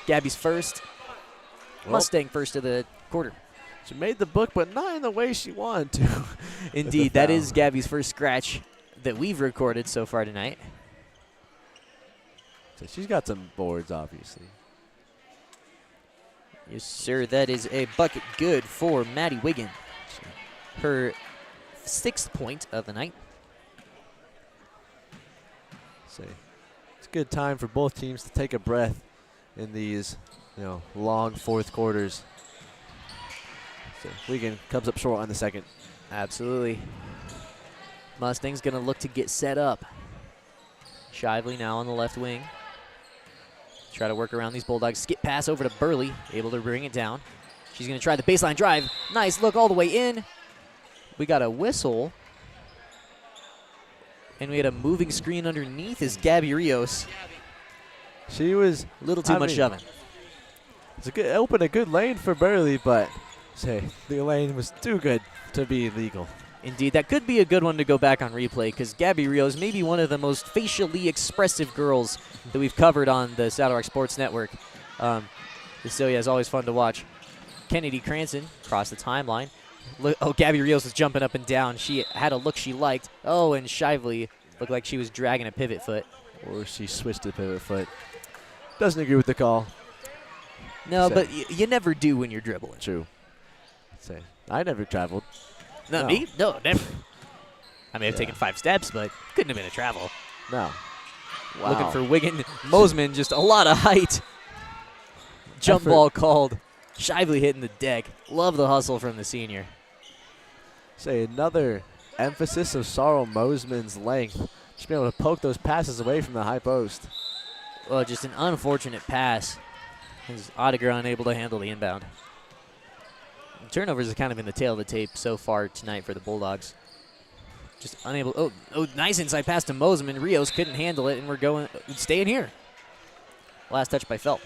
B: Gabby's first. Mustang first of the quarter.
C: She made the book, but not in the way she wanted to.
B: Indeed, that is Gabby's first scratch that we've recorded so far tonight.
C: So she's got some boards, obviously.
B: Yes, sir. That is a bucket good for Maddie Wiggin. Her 6th point of the night.
C: So it's a good time for both teams to take a breath in these, long fourth quarters. So Wiggin comes up short on the second.
B: Absolutely. Mustang's going to look to get set up. Shively now on the left wing. Try to work around these Bulldogs. Skip pass over to Burley, able to bring it down. She's going to try the baseline drive. Nice look all the way in. We got a whistle. And we had a moving screen underneath is Gabby Rios.
C: She was
B: a little too much shoving.
C: It opened a good lane for Burley, but the lane was too good to be legal.
B: Indeed, that could be a good one to go back on replay because Gabby Rios may be one of the most facially expressive girls that we've covered on the Saddle Rock Sports Network. So, yeah, it's always fun to watch. Kennedy Cranston across the timeline. Gabby Rios was jumping up and down. She had a look she liked. Oh, and Shively looked like she was dragging a pivot foot.
C: Or she switched to pivot foot. Doesn't agree with the call.
B: No, but you never do when you're dribbling.
C: True. I never traveled.
B: No, me? No, never. I may have taken 5 steps, but couldn't have been a travel.
C: No. Wow.
B: Looking for Wiggin. Mosman, just a lot of height. Jump ball called. Shively hitting the deck. Love the hustle from the senior.
C: Another emphasis of Sorrel Mosman's length. Just being able to poke those passes away from the high post.
B: Well, just an unfortunate pass. His Odegaard unable to handle the inbound. Turnovers have kind of been the tail of the tape so far tonight for the Bulldogs. Just unable. Oh, nice inside pass to Mosman. Rios couldn't handle it, and we're staying here. Last touch by Felt.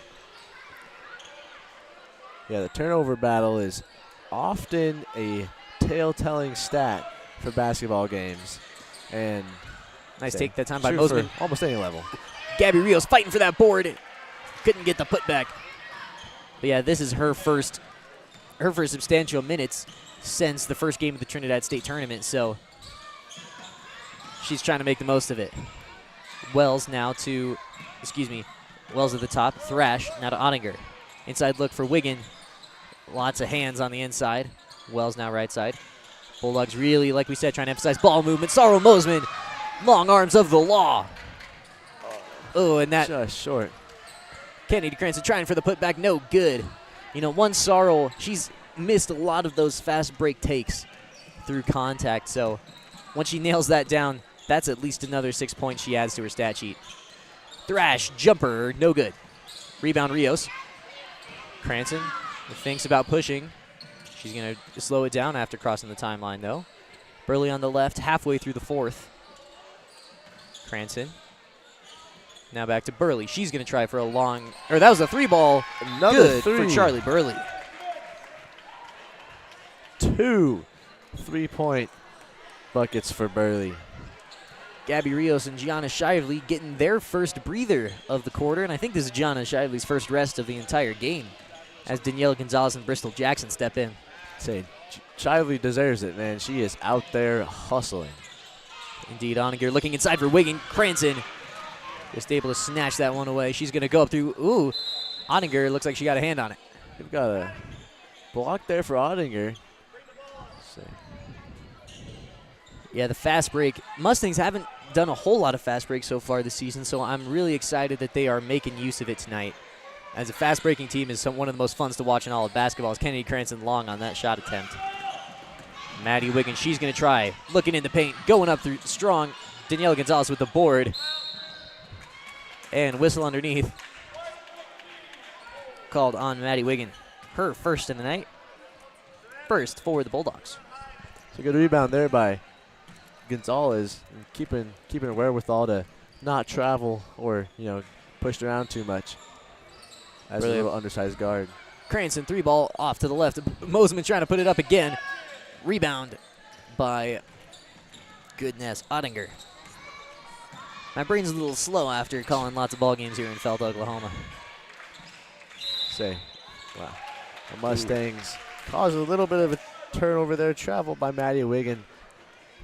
C: Yeah, the turnover battle is often a tale-telling stat for basketball games. And
B: nice take that time by Mosman.
C: Almost any level.
B: Gabby Rios fighting for that board. Couldn't get the putback. But yeah, this is her first substantial minutes since the first game of the Trinidad State tournament, so she's trying to make the most of it. Wells at the top. Thrash now to Ottinger. Inside look for Wiggin. Lots of hands on the inside. Wells now right side. Bulldogs really, like we said, trying to emphasize ball movement. Sorrel Mosman, long arms of the law. Oh, and that
C: just short.
B: Kennedy Cranston trying for the putback, no good. One Sorrel, she's missed a lot of those fast break takes through contact. So once she nails that down, that's at least another 6 points she adds to her stat sheet. Thrash, jumper, no good. Rebound Rios. Cranston thinks about pushing. She's going to slow it down after crossing the timeline, though. Burley on the left, halfway through the fourth. Cranston. Now back to Burley. She's going to try for that was a 3-ball.
C: Another
B: good
C: 3
B: for Charlie Burley.
C: 2 3-point buckets for Burley.
B: Gabby Rios and Gianna Shively getting their first breather of the quarter, and I think this is Gianna Shively's first rest of the entire game as Danielle Gonzalez and Bristol Jackson step in.
C: Shively deserves it, man. She is out there hustling.
B: Indeed, Oninger looking inside for Wiggin. Cranston just able to snatch that one away. She's going to go up through. Ooh, Oninger looks like she got a hand on it.
C: We've got a block there for Oninger.
B: Yeah, the fast break. Mustangs haven't done a whole lot of fast breaks so far this season, so I'm really excited that they are making use of it tonight. As a fast-breaking team is one of the most funs to watch in all of basketball. Is Kennedy Cranston long on that shot attempt. Maddie Wiggins, she's going to try. Looking in the paint, going up through strong. Daniela Gonzalez with the board. And whistle underneath. Called on Maddie Wiggin. Her first in the night. First for the Bulldogs.
C: It's a good rebound there by Gonzalez. Keeping a wherewithal to not travel or, pushed around too much. As a little undersized guard.
B: Cranston, 3-ball off to the left. Mosman trying to put it up again. Rebound by, goodness, Ottinger. My brain's a little slow after calling lots of ball games here in Felt, Oklahoma.
C: Wow. The Mustangs caused a little bit of a turnover there, traveled by Maddie Wiggin.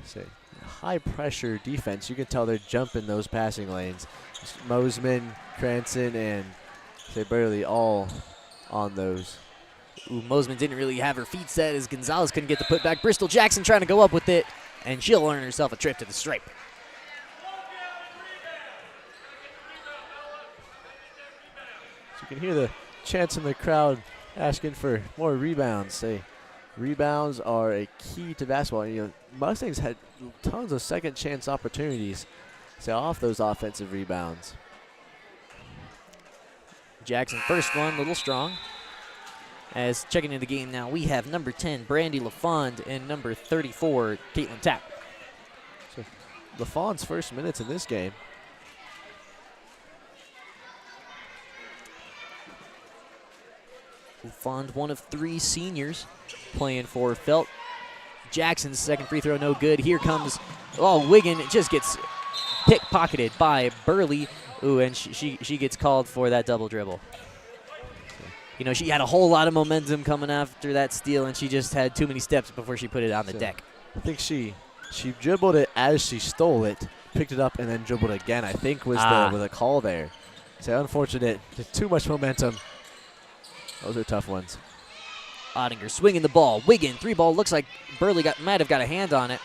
C: So high pressure defense. You can tell they're jumping those passing lanes. Mosman, Cranston, and Burley all on those.
B: Ooh, Mosman didn't really have her feet set as Gonzalez couldn't get the putback. Bristol Jackson trying to go up with it, and she'll earn herself a trip to the stripe.
C: So you can hear the chants in the crowd asking for more rebounds. Say, rebounds are a key to basketball. You know, Mustangs had tons of second chance opportunities off those offensive rebounds.
B: Jackson first one, a little strong. As checking into the game now, we have number 10, Brandy LaFond, and number 34, Caitlin Tapp.
C: So LaFond's first minutes in this game. I think she dribbled it as she stole it, picked it up, and then dribbled again, I think was the call there. So unfortunate, just too much momentum. Those are tough ones.
B: Ottinger swinging the ball. Wiggin, 3-ball. Looks like Burley might have got a hand on it,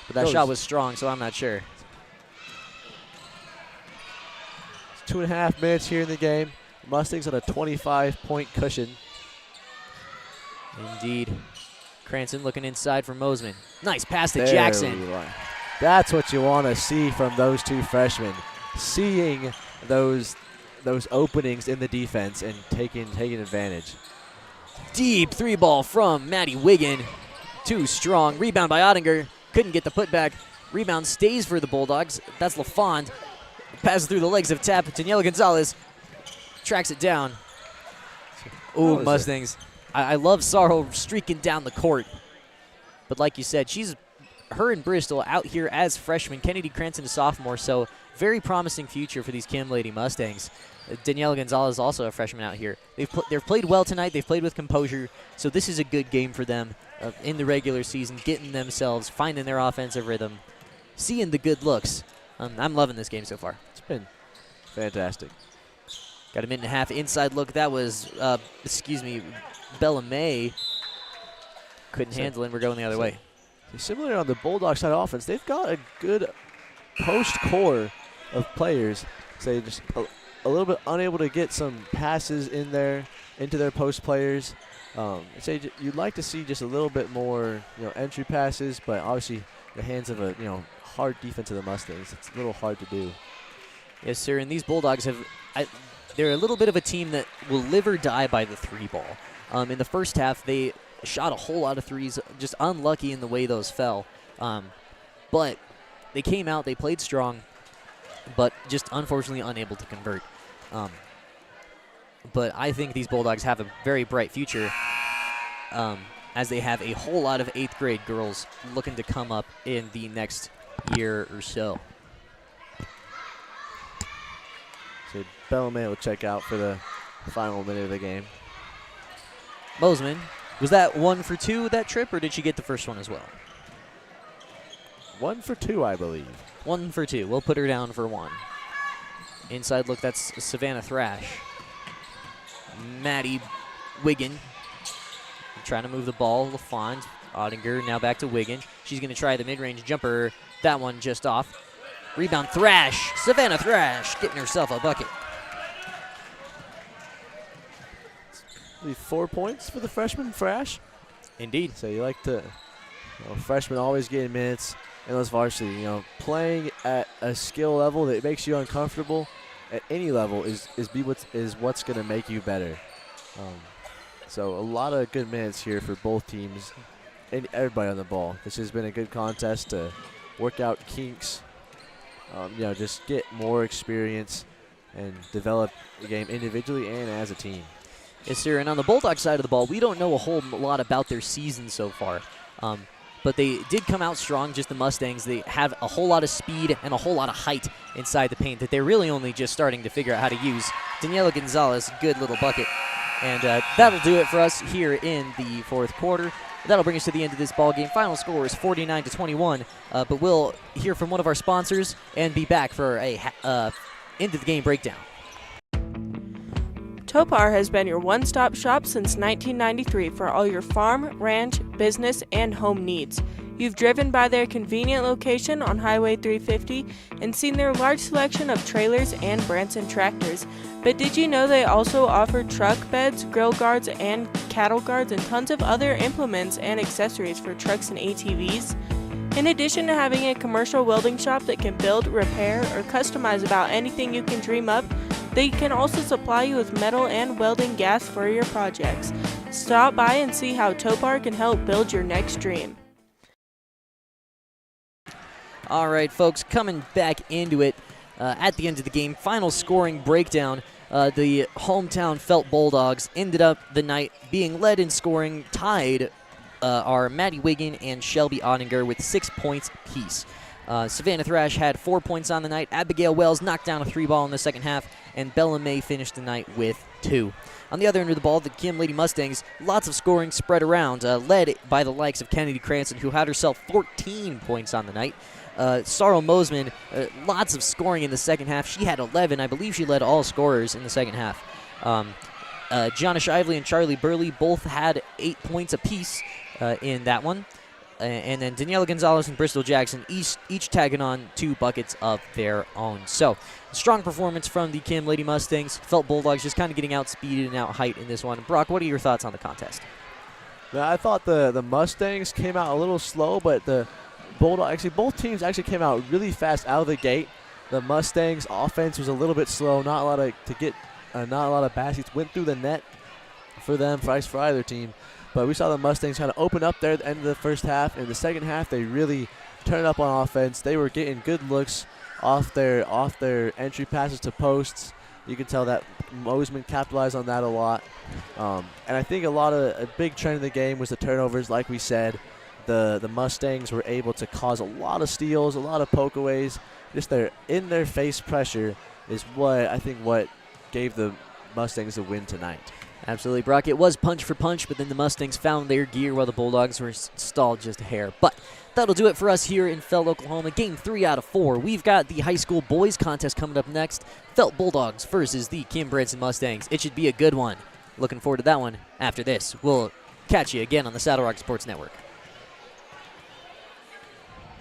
B: but that shot was strong, so I'm not sure.
C: 2.5 minutes here in the game. Mustangs on a 25-point cushion.
B: Indeed. Cranston looking inside for Mosman. Nice pass to Jackson.
C: That's what you want to see from those 2 freshmen. Seeing those openings in the defense and taking advantage.
B: Deep 3-ball from Maddie Wiggin. Too strong. Rebound by Ottinger. Couldn't get the putback. Rebound stays for the Bulldogs. That's LaFond. Passes through the legs of Tapp. Daniela Gonzalez tracks it down. Ooh, Mustangs. I love Sorrel streaking down the court. But like you said, her and Bristol out here as freshmen. Kennedy Cranston is sophomore, so very promising future for these Kim Lady Mustangs. Daniela Gonzalez is also a freshman out here. They've played well tonight. They've played with composure. So this is a good game for them in the regular season, getting themselves, finding their offensive rhythm, seeing the good looks. I'm loving this game so far.
C: It's been fantastic.
B: Got a minute and a half inside look. That was, Bella May couldn't handle it. We're going the other way.
C: Similar on the Bulldog side of offense, they've got a good post core of players. So just a little bit unable to get some passes in there into their post players. You'd like to see just a little bit more, entry passes, but obviously the hands of a hard defense of the Mustangs, it's a little hard to do.
B: Yes, sir. And these Bulldogs they're a little bit of a team that will live or die by the 3-ball. In the first half, they shot a whole lot of threes, just unlucky in the way those fell. But they came out, they played strong, but just unfortunately unable to convert. But I think these Bulldogs have a very bright future as they have a whole lot of 8th grade girls looking to come up in the next year or so.
C: So Bellarmine will check out for the final minute of the game.
B: Mosman, was that 1 for 2 that trip, or did she get the first one as well?
C: 1 for 2, I believe.
B: 1 for 2. We'll put her down for 1. Inside look, that's Savannah Thrash. Maddie Wiggin trying to move the ball. LaFond, Ottinger, now back to Wiggin. She's going to try the mid-range jumper. That one just off. Rebound, Thrash. Savannah Thrash getting herself a bucket.
C: 4 points for the freshman, Thrash.
B: Indeed.
C: So you like to, freshmen always getting minutes in those varsity. Playing at a skill level that makes you uncomfortable at any level is what's going to make you better. So a lot of good minutes here for both teams and everybody on the ball. This has been a good contest to work out kinks. Just get more experience and develop the game individually and as a team.
B: Yes, sir. And on the Bulldog side of the ball, we don't know a whole lot about their season so far. But they did come out strong, just the Mustangs. They have a whole lot of speed and a whole lot of height inside the paint that they're really only just starting to figure out how to use. Daniela Gonzalez, good little bucket. And that'll do it for us here in the fourth quarter. That'll bring us to the end of this ball game. Final score is 49-21, but we'll hear from one of our sponsors and be back for a end of the game breakdown.
L: Topar has been your one-stop shop since 1993 for all your farm, ranch, business, and home needs. You've driven by their convenient location on Highway 350 and seen their large selection of trailers and Branson tractors. But did you know they also offer truck beds, grill guards, and cattle guards, and tons of other implements and accessories for trucks and ATVs? In addition to having a commercial welding shop that can build, repair, or customize about anything you can dream up, they can also supply you with metal and welding gas for your projects. Stop by and see how Topar can help build your next dream.
B: All right, folks, coming back into it at the end of the game. Final scoring breakdown. The hometown Felt Bulldogs ended up the night being led in scoring, tied are Maddie Wiggin and Shelby Ottinger with 6 points apiece. Savannah Thrash had 4 points on the night. Abigail Wells knocked down a 3-ball in the second half, and Bella May finished the night with 2. On the other end of the ball, the Kim Lady Mustangs, lots of scoring spread around, led by the likes of Kennedy Cranston, who had herself 14 points on the night. Sarah Mosman, lots of scoring in the second half. She had 11. I believe she led all scorers in the second half. Gianna Shively and Charlie Burley both had 8 points apiece in that one. And then Daniela Gonzalez and Bristol Jackson each tagging on 2 buckets of their own. So, strong performance from the Kim Lady Mustangs. Felt Bulldogs just kind of getting outspeeded and out height in this one. Brock, what are your thoughts on the contest?
C: I thought the Mustangs came out a little slow, but the Bulldogs, actually both teams actually came out really fast out of the gate. The Mustangs offense was a little bit slow, not a lot of baskets went through the net for them, for either team. But we saw the Mustangs kind of open up there at the end of the first half. In the second half, they really turned up on offense. They were getting good looks off their entry passes to posts. You can tell that Mosman capitalized on that a lot. And I think a big trend in the game was the turnovers. Like we said, the Mustangs were able to cause a lot of steals, a lot of pokeaways. Just their in-their-face pressure is what gave the Mustangs the win tonight.
B: Absolutely, Brock. It was punch for punch, but then the Mustangs found their gear while the Bulldogs were stalled just a hair. But that'll do it for us here in Felt, Oklahoma. Game 3 out of 4. We've got the high school boys contest coming up next. Felt Bulldogs versus the Kim Branson Mustangs. It should be a good one. Looking forward to that one after this. We'll catch you again on the Saddle Rock Sports Network.